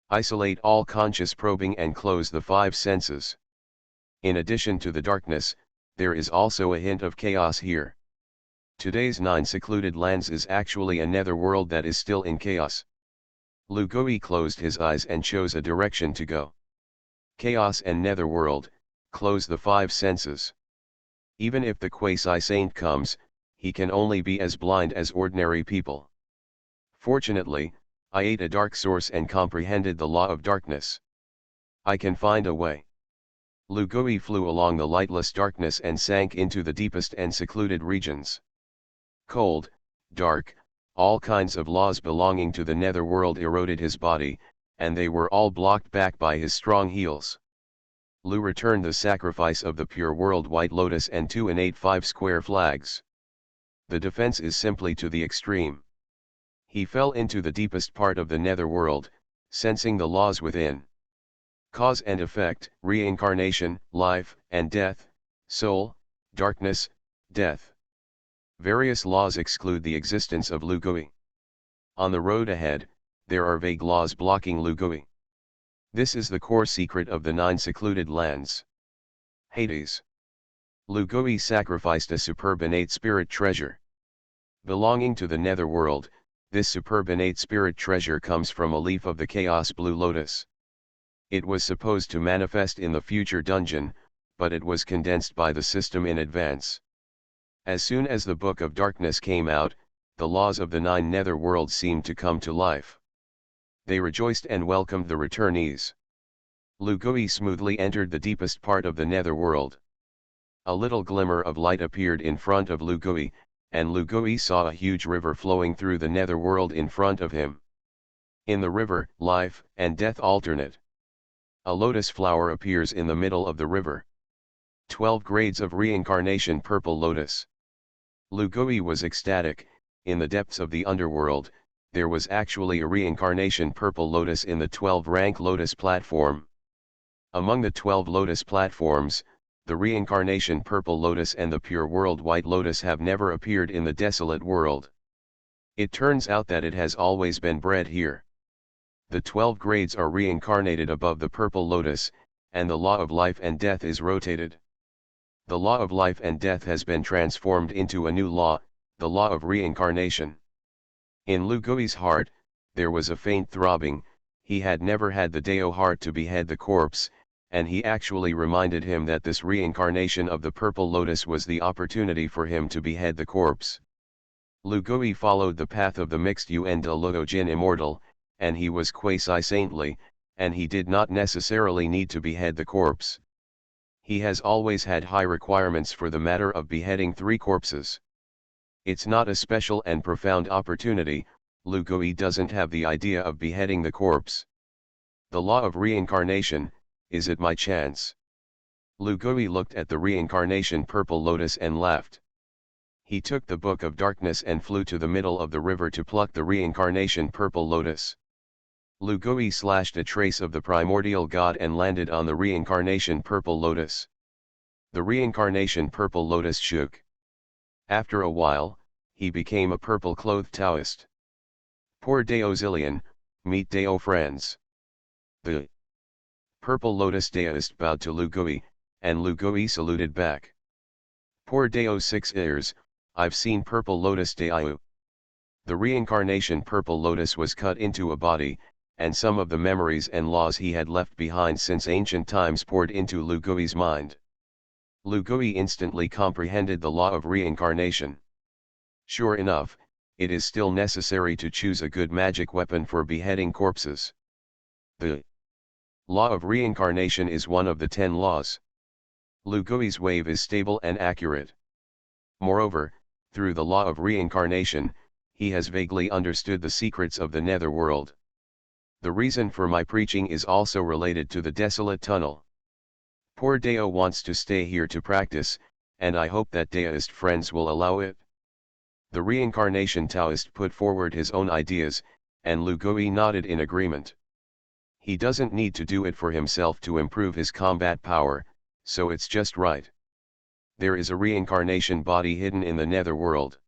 Isolate all conscious probing and close the 5 senses. In addition to the darkness, there is also a hint of chaos here. Today's 9 secluded lands is actually a netherworld that is still in chaos. Lu Gui closed his eyes and chose a direction to go. Chaos and netherworld, close the 5 senses. Even if the quasi-saint comes, he can only be as blind as ordinary people. Fortunately, I ate a dark source and comprehended the law of darkness. I can find a way. Lu Gui flew along the lightless darkness and sank into the deepest and secluded regions. Cold, dark, all kinds of laws belonging to the netherworld eroded his body, and they were all blocked back by his strong heels. Lu returned the sacrifice of the pure world white lotus and 2 innate 5 square flags. The defense is simply to the extreme. He fell into the deepest part of the netherworld, sensing the laws within. Cause and effect, reincarnation, life and death, soul, darkness, death. Various laws exclude the existence of Lu Gui. On the road ahead, there are vague laws blocking Lu Gui. This is the core secret of the 9 secluded lands. Hades. Lu Gui sacrificed a superb innate spirit treasure. Belonging to the netherworld, this superb innate spirit treasure comes from a leaf of the chaos blue lotus. It was supposed to manifest in the future dungeon, but it was condensed by the system in advance. As soon as the Book of Darkness came out, the laws of the 9 netherworlds seemed to come to life. They rejoiced and welcomed the returnees. Lu Gui smoothly entered the deepest part of the netherworld. A little glimmer of light appeared in front of Lu Gui, and Lu Gui saw a huge river flowing through the netherworld in front of him. In the river, life and death alternate. A lotus flower appears in the middle of the river. 12 grades of reincarnation purple lotus. Lu Gui was ecstatic. In the depths of the underworld, there was actually a reincarnation purple lotus in the 12-rank lotus platform. Among the 12 lotus platforms, the reincarnation purple lotus and the pure world white lotus have never appeared in the desolate world. It turns out that it has always been bred here. The 12 grades are reincarnated above the purple lotus, and the law of life and death is rotated. The law of life and death has been transformed into a new law, the law of reincarnation. In Lu Gui's heart, there was a faint throbbing. He had never had the Dao heart to behead the corpse, and he actually reminded him that this reincarnation of the purple lotus was the opportunity for him to behead the corpse. Lu Gui followed the path of the mixed Yuan de Luo Jin immortal, and he was quasi-saintly, and he did not necessarily need to behead the corpse. He has always had high requirements for the matter of beheading 3 corpses. It's not a special and profound opportunity. Lu Gui doesn't have the idea of beheading the corpse. The law of reincarnation, is it my chance? Lu Gui looked at the reincarnation purple lotus and laughed. He took the Book of Darkness and flew to the middle of the river to pluck the reincarnation purple lotus. Lu Gui slashed a trace of the primordial god and landed on the reincarnation purple lotus. The reincarnation purple lotus shook. After a while, he became a purple-clothed Taoist. Poor Deo Zillion, meet Deo friends. The purple lotus Taoist bowed to Lu Gui, and Lu Gui saluted back. Poor Deo 6 ears, I've seen purple lotus Deo. The reincarnation purple lotus was cut into a body, and some of the memories and laws he had left behind since ancient times poured into Lu Gui's mind. Lu Gui instantly comprehended the law of reincarnation. Sure enough, it is still necessary to choose a good magic weapon for beheading corpses. The law of reincarnation is one of the 10 laws. Lu Gui's wave is stable and accurate. Moreover, through the law of reincarnation, he has vaguely understood the secrets of the netherworld. The reason for my preaching is also related to the desolate tunnel. Poor Deo wants to stay here to practice, and I hope that Daoist friends will allow it. The reincarnation Taoist put forward his own ideas, and Lu Gui nodded in agreement. He doesn't need to do it for himself to improve his combat power, so it's just right. There is a reincarnation body hidden in the netherworld.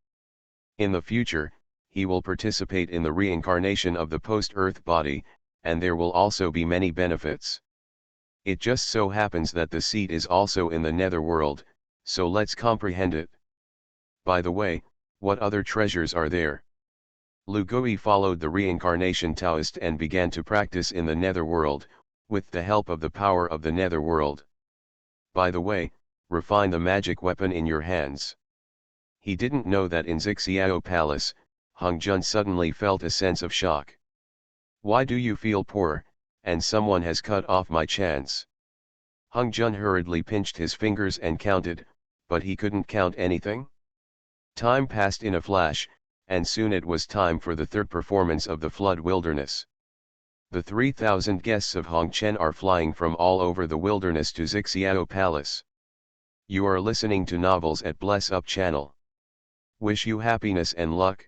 In the future, he will participate in the reincarnation of the post-Earth body, and there will also be many benefits. It just so happens that the seat is also in the netherworld, so let's comprehend it. By the way, what other treasures are there? Lu Gui followed the reincarnation Taoist and began to practice in the netherworld, with the help of the power of the netherworld. By the way, refine the magic weapon in your hands. He didn't know that in Xixiao Palace, Hongjun suddenly felt a sense of shock. Why do you feel poor, and someone has cut off my chance? Hongjun hurriedly pinched his fingers and counted, but he couldn't count anything. Time passed in a flash, and soon it was time for the third performance of the Flood Wilderness. The 3,000 guests of Hongchen are flying from all over the wilderness to Xixiao Palace. You are listening to Novels at Bless Up channel. Wish you happiness and luck.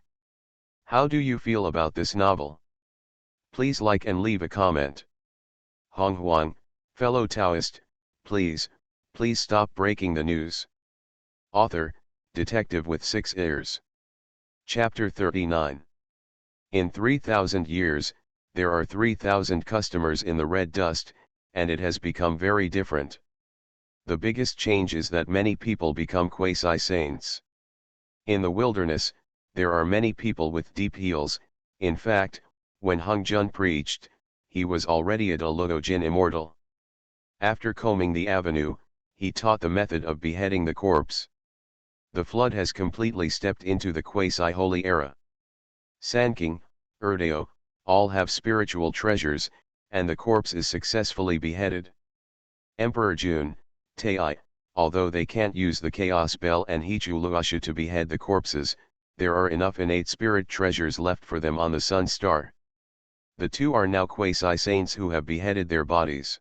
How do you feel about this novel? Please like and leave a comment. Honghuang, fellow Taoist, please stop breaking the news. Author, Detective with 6 ears. Chapter 39. In 3,000 years, there are 3,000 customers in the red dust, and it has become very different. The biggest change is that many people become quasi-saints. In the wilderness, there are many people with deep heels. In fact, when Hongjun preached, he was already a Dalogojin immortal. After combing the avenue, he taught the method of beheading the corpse. The flood has completely stepped into the quasi-holy era. Sanking, Erdeo, all have spiritual treasures, and the corpse is successfully beheaded. Emperor Jun, Tai, although they can't use the chaos bell and Hichu Luashu to behead the corpses, there are enough innate spirit treasures left for them on the Sun Star. The two are now quasi-saints who have beheaded their bodies.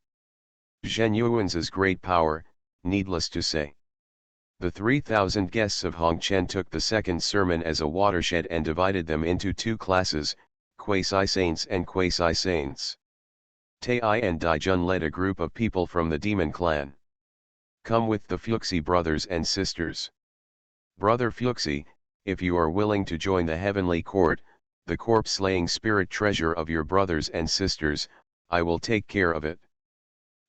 Zhen Yuan's great power, needless to say. The 3,000 guests of Hongchen took the second sermon as a watershed and divided them into two classes, quasi-saints and quasi-saints. Tai and Daijun led a group of people from the demon clan. Come with the Fuxi brothers and sisters. Brother Fuxi, if you are willing to join the heavenly court, the corpse-slaying spirit treasure of your brothers and sisters, I will take care of it.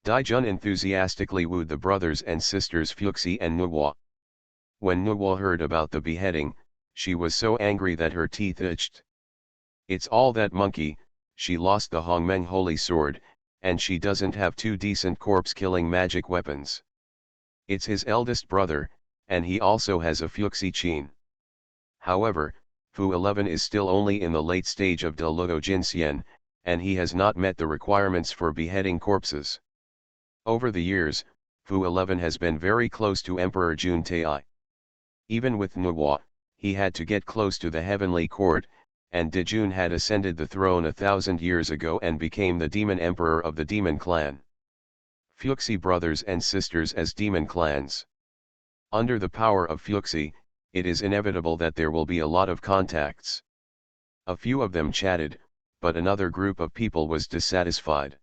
Daijun enthusiastically wooed the brothers and sisters Fuxi and Nuwa. When Nuwa heard about the beheading, she was so angry that her teeth itched. It's all that monkey, she lost the Hongmeng holy sword, and she doesn't have two decent corpse-killing magic weapons. It's his eldest brother, and he also has a Fuxi Qin. However, Fu 11 is still only in the late stage of Dalugo Jinxian, and he has not met the requirements for beheading corpses. Over the years, Fu 11 has been very close to Emperor Jun Tai. Even with Nuwa, he had to get close to the heavenly court, and Dejun had ascended the throne 1,000 years ago and became the demon emperor of the demon clan. Fuxi brothers and sisters as demon clans. Under the power of Fuxi, it is inevitable that there will be a lot of contacts. A few of them chatted, but another group of people was dissatisfied.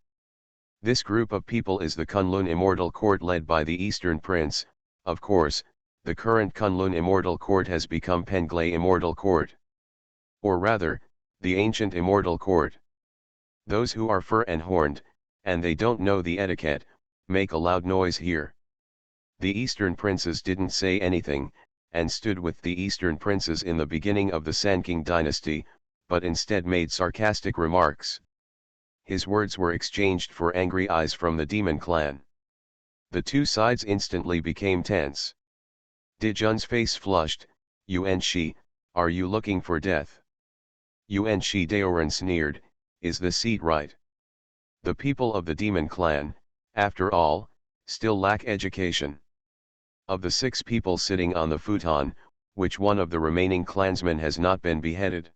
This group of people is the Kunlun Immortal Court led by the Eastern Prince. Of course, the current Kunlun Immortal Court has become Penglai Immortal Court. Or rather, the ancient Immortal Court. Those who are fur and horned, and they don't know the etiquette, make a loud noise here. The Eastern Princes didn't say anything, and stood with the Eastern Princes in the beginning of the Sanking dynasty, but instead made sarcastic remarks. His words were exchanged for angry eyes from the demon clan. The two sides instantly became tense. Dijun's face flushed. Yuan Shi, are you looking for death? Yuan Shi Daoran sneered, is the seat right? The people of the demon clan, after all, still lack education. Of the 6 people sitting on the futon, which one of the remaining clansmen has not been beheaded?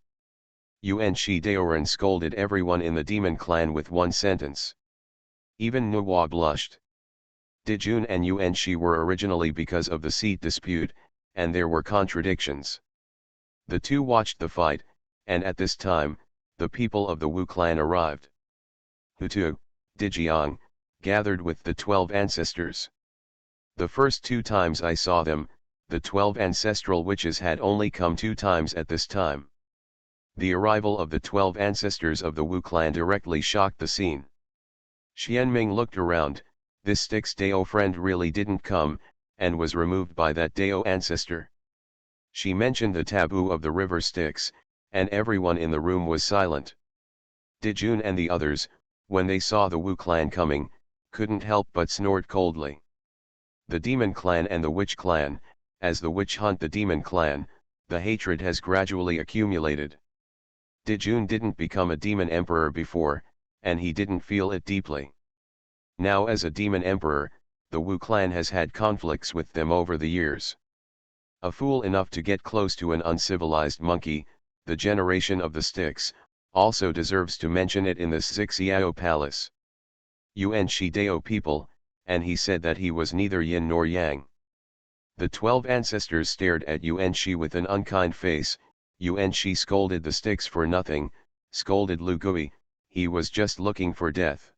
Yuan Shi Daoran scolded everyone in the demon clan with one sentence. Even Nuwa blushed. Dijun and Yuan Shi were originally because of the seat dispute, and there were contradictions. The two watched the fight, and at this time, the people of the Wu clan arrived. Hutu, Dijiang, gathered with the 12 ancestors. The first 2 times I saw them, the 12 ancestral witches had only come 2 times at this time. The arrival of the 12 ancestors of the Wu clan directly shocked the scene. Xianming looked around, this Styx Dao friend really didn't come, and was removed by that Dao ancestor. She mentioned the taboo of the river Styx, and everyone in the room was silent. Dijun and the others, when they saw the Wu clan coming, couldn't help but snort coldly. The demon clan and the witch clan, as the witch hunt the demon clan, the hatred has gradually accumulated. Dijun didn't become a demon emperor before, and he didn't feel it deeply. Now as a demon emperor, the Wu clan has had conflicts with them over the years. A fool enough to get close to an uncivilized monkey, the generation of the Styx, also deserves to mention it in the Xixiao palace. Yuan Shi Dao people, and he said that he was neither yin nor yang. The 12 ancestors stared at Yuan Shi with an unkind face. Yuan Shi scolded the Styx for nothing, scolded Lu Gui, he was just looking for death.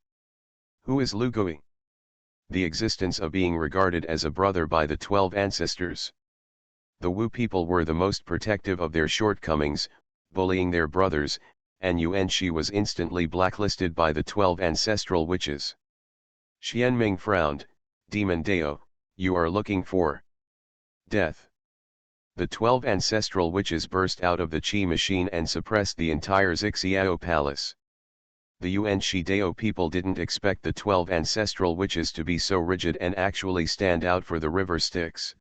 Who is Lu Gui? The existence of being regarded as a brother by the 12 ancestors. The Wu people were the most protective of their shortcomings, bullying their brothers, and Yuan Shi was instantly blacklisted by the 12 ancestral witches. Xianming frowned, Demon Dao, you are looking for death. The 12 ancestral witches burst out of the Qi machine and suppressed the entire Xixiao palace. The Yuan Shi Dao people didn't expect the 12 ancestral witches to be so rigid and actually stand out for the river Styx.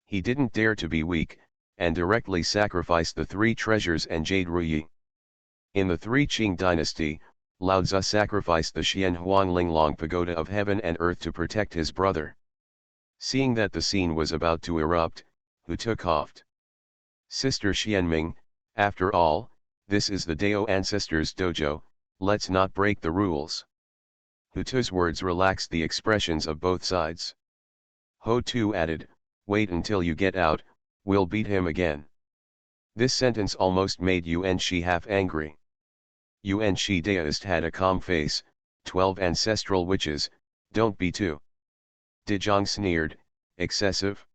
He didn't dare to be weak, and directly sacrificed the 3 treasures and jade ruyi. In the 3 Qing dynasty, Lao Tzu sacrificed the Honghuang Linglong pagoda of heaven and earth to protect his brother. Seeing that the scene was about to erupt, Hutu coughed. Sister Xianming, after all, this is the Dao ancestors' dojo, let's not break the rules. Hutu's words relaxed the expressions of both sides. Ho Tu added, wait until you get out, we'll beat him again. This sentence almost made Yuan Shi half angry. Yuan Shi Daoist had a calm face, 12 ancestral witches, don't be too. Dijong sneered, excessive?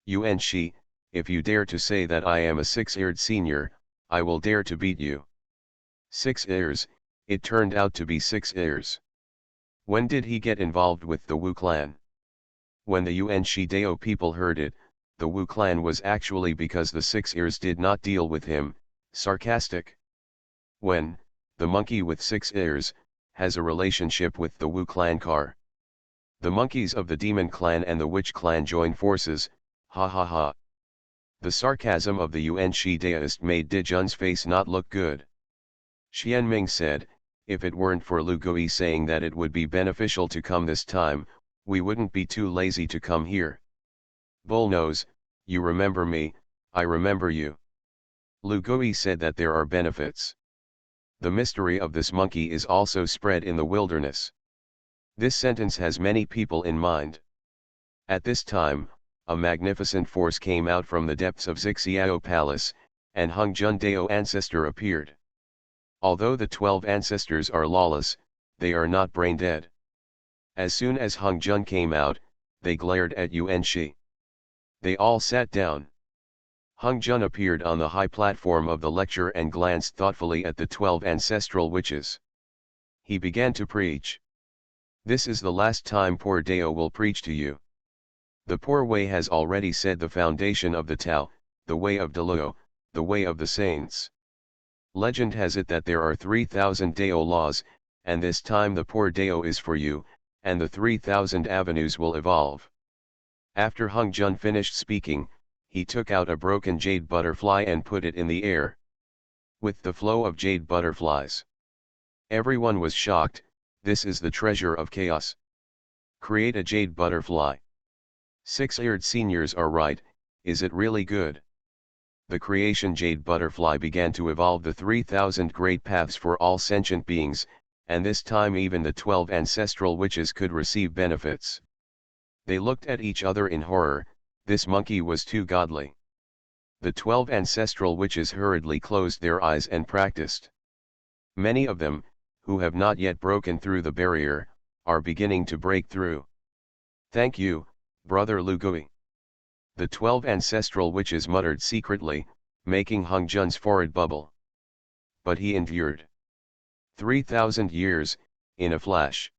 Yuan Shi, if you dare to say that I am a 6-eared senior, I will dare to beat you. 6 ears, it turned out to be 6 ears. When did he get involved with the Wu clan? When the Yuan Shi Dao people heard it, the Wu clan was actually because the 6 ears did not deal with him, sarcastic. When, the monkey with 6 ears, has a relationship with the Wu clan car. The monkeys of the demon clan and the witch clan join forces, ha ha ha. The sarcasm of the Yuan Shi Daoist made Dijun's face not look good. Xianming said, if it weren't for Lu Gui saying that it would be beneficial to come this time, we wouldn't be too lazy to come here. Bullnose, you remember me, I remember you. Lu Gui said that there are benefits. The mystery of this monkey is also spread in the wilderness. This sentence has many people in mind. At this time, a magnificent force came out from the depths of Xixiao Palace, and Hongzhun Dao ancestor appeared. Although the 12 ancestors are lawless, they are not brain-dead. As soon as Hongzhun came out, they glared at Yuan Shi. They all sat down. Hongzhun appeared on the high platform of the lecture and glanced thoughtfully at the 12 ancestral witches. He began to preach. This is the last time poor Dao will preach to you. The poor way has already said the foundation of the Tao, the way of Dao, the way of the saints. Legend has it that there are 3,000 Dao laws, and this time the poor Dao is for you, and the 3,000 avenues will evolve. After Hongzhun finished speaking, he took out a broken jade butterfly and put it in the air. With the flow of jade butterflies. Everyone was shocked. This is the treasure of chaos. Create a jade butterfly. Six-eared seniors are right, is it really good? The creation jade butterfly began to evolve the 3,000 great paths for all sentient beings, and this time even the 12 ancestral witches could receive benefits. They looked at each other in horror. This monkey was too godly. The 12 ancestral witches hurriedly closed their eyes and practiced. Many of them, who have not yet broken through the barrier, are beginning to break through. Thank you, Brother Lugui. The 12 ancestral witches muttered secretly, making Hongzhun's forehead bubble. But he endured. 3,000 years, in a flash.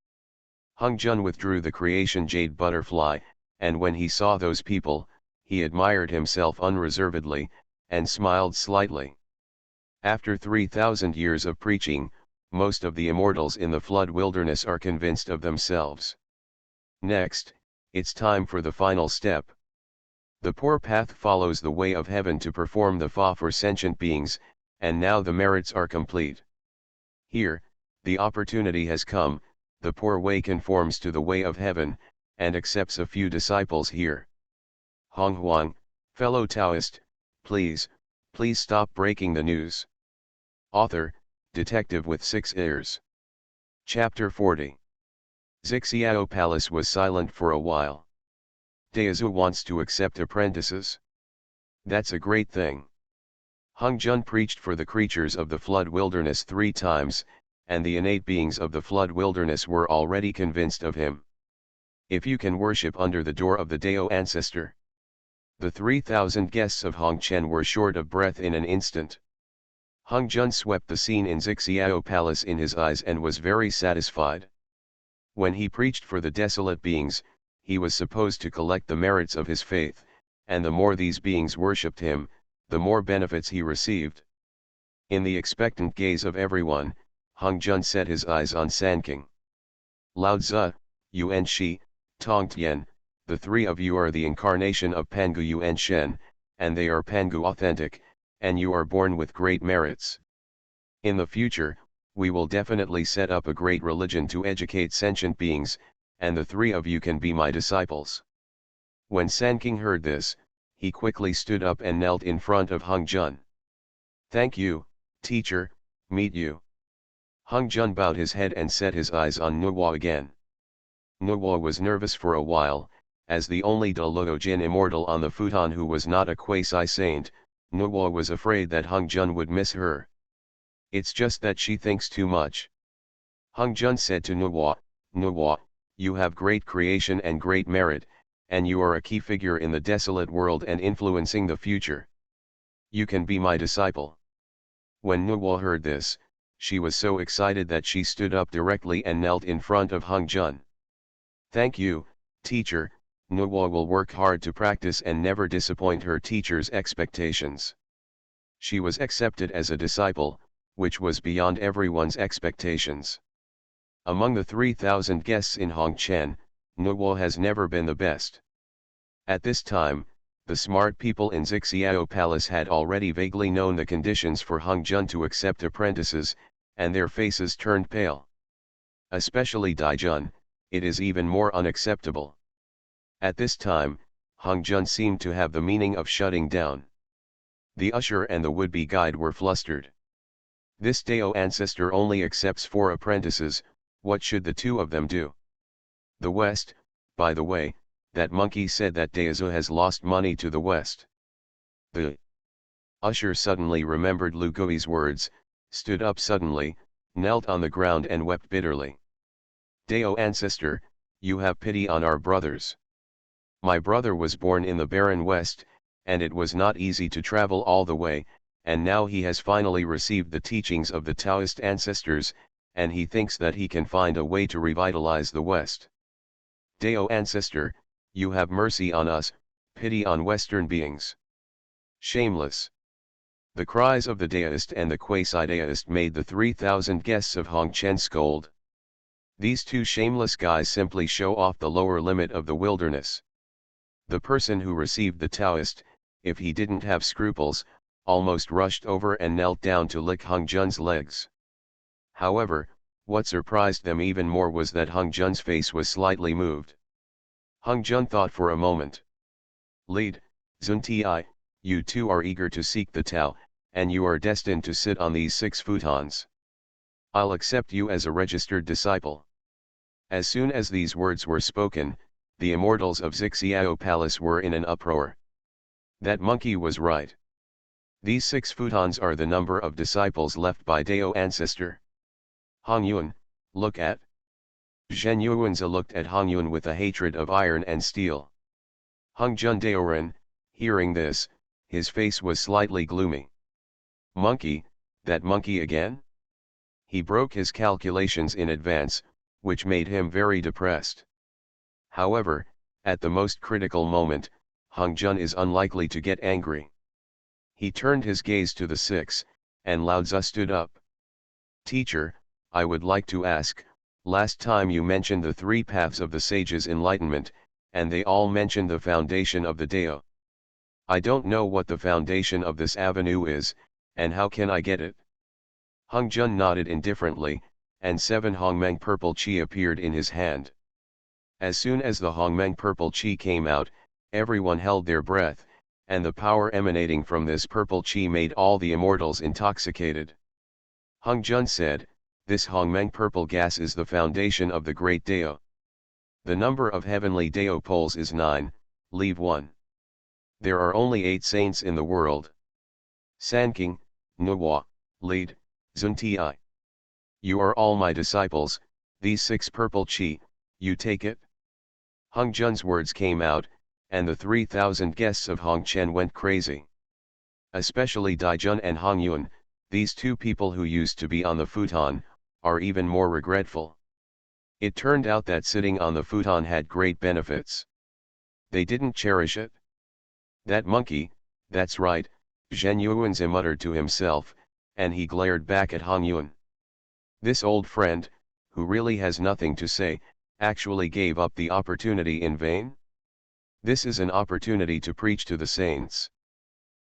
Hongzhun withdrew the creation jade butterfly, and when he saw those people, he admired himself unreservedly, and smiled slightly. After 3,000 years of preaching, most of the immortals in the flood wilderness are convinced of themselves. Next, it's time for the final step. The poor path follows the way of heaven to perform the Fa for sentient beings, and now the merits are complete. Here, the opportunity has come, the poor way conforms to the way of heaven, and accepts a few disciples here. Honghuang, fellow Taoist, please stop breaking the news. Author, Detective with 6 ears. Chapter 40. Xixiao Palace was silent for a while. Daozu wants to accept apprentices. That's a great thing. Hongzhun preached for the creatures of the flood wilderness 3 times, and the innate beings of the flood wilderness were already convinced of him. If you can worship under the door of the Dao ancestor. The 3,000 guests of Hongchen were short of breath in an instant. Hongzhun swept the scene in Xixiao Palace in his eyes and was very satisfied. When he preached for the desolate beings, he was supposed to collect the merits of his faith, and the more these beings worshipped him, the more benefits he received. In the expectant gaze of everyone, Hongzhun set his eyes on Sanking. Lao Tzu, Yuan Shi, Tongtian, the 3 of you are the incarnation of Pangu Yuan Shen, and they are Pangu authentic, and you are born with great merits. In the future, we will definitely set up a great religion to educate sentient beings, and the 3 of you can be my disciples. When Sanking heard this, he quickly stood up and knelt in front of Hongzhun. Thank you, teacher, meet you. Hongzhun bowed his head and set his eyes on Nuwa again. Nuwa was nervous for a while, as the only Daluo Jin immortal on the futon who was not a quasi-saint. Nuwa was afraid that Hongzhun would miss her. It's just that she thinks too much. Hongzhun said to Nuwa, Nuwa, you have great creation and great merit, and you are a key figure in the desolate world and influencing the future. You can be my disciple. When Nuwa heard this, she was so excited that she stood up directly and knelt in front of Hongzhun. Thank you, teacher. Nuwa will work hard to practice and never disappoint her teacher's expectations. She was accepted as a disciple, which was beyond everyone's expectations. Among the 3,000 guests in Hongchen, Nuwa has never been the best. At this time, the smart people in Xixiao Palace had already vaguely known the conditions for Hongzhun to accept apprentices, and their faces turned pale. Especially Daijun, it is even more unacceptable. At this time, Hongzhun seemed to have the meaning of shutting down. The usher and the would-be guide were flustered. This Dao ancestor only accepts 4 apprentices, what should the 2 of them do? The West, by the way, that monkey said that Daozu has lost money to the West. The usher suddenly remembered Lu Gui's words, stood up suddenly, knelt on the ground and wept bitterly. Dao ancestor, you have pity on our brothers. My brother was born in the barren West, and it was not easy to travel all the way, and now he has finally received the teachings of the Taoist ancestors, and he thinks that he can find a way to revitalize the West. Dao ancestor, you have mercy on us, pity on Western beings. Shameless. The cries of the Daoist and the quasi-Daoist made the 3,000 guests of Hongchen scold. These two shameless guys simply show off the lower limit of the wilderness. The person who received the Taoist, if he didn't have scruples, almost rushed over and knelt down to lick Hung Jun's legs. However, what surprised them even more was that Hung Jun's face was slightly moved. Hung Jun thought for a moment. Lead, Zunti, you two are eager to seek the Tao, and you are destined to sit on these 6 futons. I'll accept you as a registered disciple. As soon as these words were spoken, the immortals of Xixiao Palace were in an uproar. That monkey was right. These 6 futons are the number of disciples left by Dao ancestor. Hong Yuan, look at. Zhen Yuanzi looked at Hong Yuan with a hatred of iron and steel. Hung Jun Daoren, hearing this, his face was slightly gloomy. Monkey, that monkey again? He broke his calculations in advance, which made him very depressed. However, at the most critical moment, Hung Jun is unlikely to get angry. He turned his gaze to the 6, and Lao Tzu stood up. Teacher, I would like to ask, last time you mentioned the 3 paths of the sage's enlightenment, and they all mentioned the foundation of the Dao. I don't know what the foundation of this avenue is, and how can I get it? Hung Jun nodded indifferently, and 7 Hongmeng purple qi appeared in his hand. As soon as the Hongmeng purple qi came out, everyone held their breath, and the power emanating from this purple qi made all the immortals intoxicated. Hung Jun said, this Hongmeng purple gas is the foundation of the great Dao. The number of heavenly Dao poles is 9, leave 1. There are only 8 saints in the world. Sanking, Nuwa, Lead, Zunti. You are all my disciples, these 6 purple qi, you take it? Hung Jun's words came out, and the 3,000 guests of Hongchen went crazy. Especially Dai Jun and Hong Yuan, these 2 people who used to be on the futon, are even more regretful. It turned out that sitting on the futon had great benefits. They didn't cherish it. That monkey, that's right, Zhen Yuanzi muttered to himself, and he glared back at Hong Yuan. This old friend, who really has nothing to say, actually gave up the opportunity in vain? This is an opportunity to preach to the saints.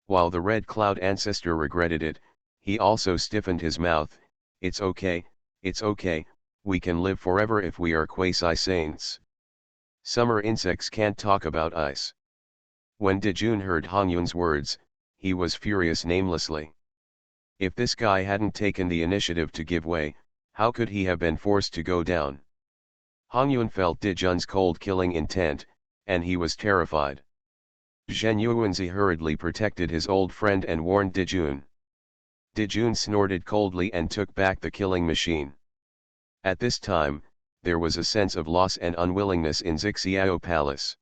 While the Red Cloud ancestor regretted it, he also stiffened his mouth. It's okay, we can live forever if we are quasi-saints. Summer insects can't talk about ice. When Dijun heard Hong Yuan's words, he was furious namelessly. If this guy hadn't taken the initiative to give way, how could he have been forced to go down? Hong Yuan felt Dijun's cold killing intent, and he was terrified. Zhen Yuanzi hurriedly protected his old friend and warned Dijun. Dijun snorted coldly and took back the killing machine. At this time, there was a sense of loss and unwillingness in Xixiao Palace.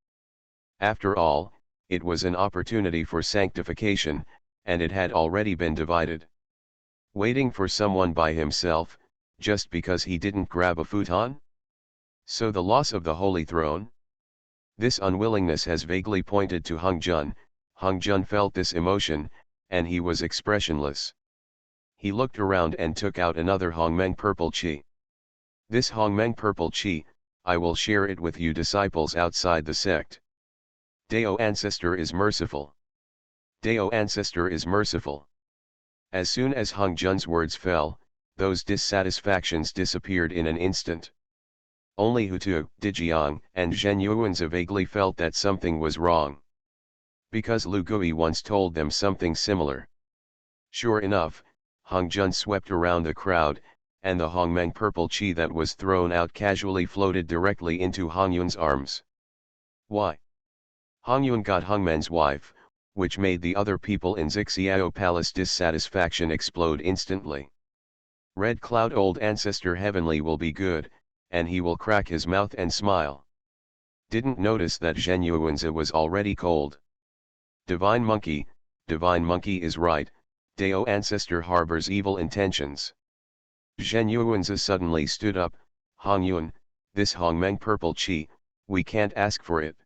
After all, it was an opportunity for sanctification, and it had already been divided. Waiting for someone by himself, just because he didn't grab a futon? So the loss of the Holy Throne? This unwillingness has vaguely pointed to Hung Jun. Hung Jun felt this emotion, and he was expressionless. He looked around and took out another Hongmeng purple qi. This Hongmeng purple qi, I will share it with you disciples outside the sect. Dao ancestor is merciful. Dao ancestor is merciful. As soon as Hung Jun's words fell, those dissatisfactions disappeared in an instant. Only Hutu, Dijiang, and Zhen Yuanzi vaguely felt that something was wrong. Because Lu Gui once told them something similar. Sure enough, Hung Jun swept around the crowd, and the Hongmeng purple qi that was thrown out casually floated directly into Hong Yuan's arms. Why? Hongyun got Hongman's wife, which made the other people in Xixiao Palace dissatisfaction explode instantly. Red Cloud Old Ancestor Heavenly will be good, and he will crack his mouth and smile. Didn't notice that Zhen Yuanzi was already cold. Divine Monkey is right, Dao Ancestor harbors evil intentions. Zhen Yuanzi suddenly stood up, Hongyun, this Hongmeng purple chi, we can't ask for it.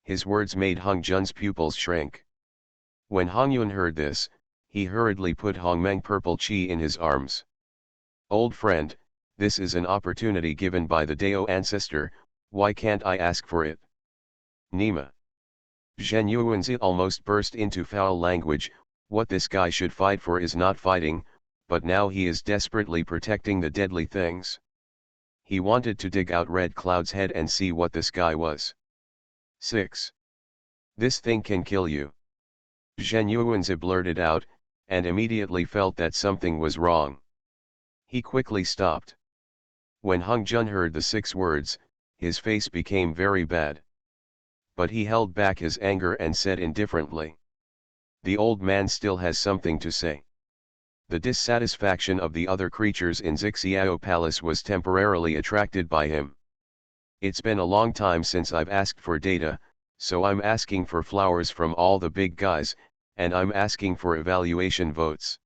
His words made Hong Jun's pupils shrink. When Hongyun heard this, he hurriedly put Hongmeng purple chi in his arms. Old friend, this is an opportunity given by the Dao ancestor, why can't I ask for it? Nima. Zhen Yuanzi almost burst into foul language, what this guy should fight for is not fighting, but now he is desperately protecting the deadly things. He wanted to dig out Red Cloud's head and see what this guy was. 6. This thing can kill you. Zhen Yuanzi blurted out, and immediately felt that something was wrong. He quickly stopped. When Hong Jun heard the 6 words, his face became very bad. But he held back his anger and said indifferently. The old man still has something to say. The dissatisfaction of the other creatures in Xixiao Palace was temporarily attracted by him. It's been a long time since I've asked for data, so I'm asking for flowers from all the big guys, and I'm asking for evaluation votes.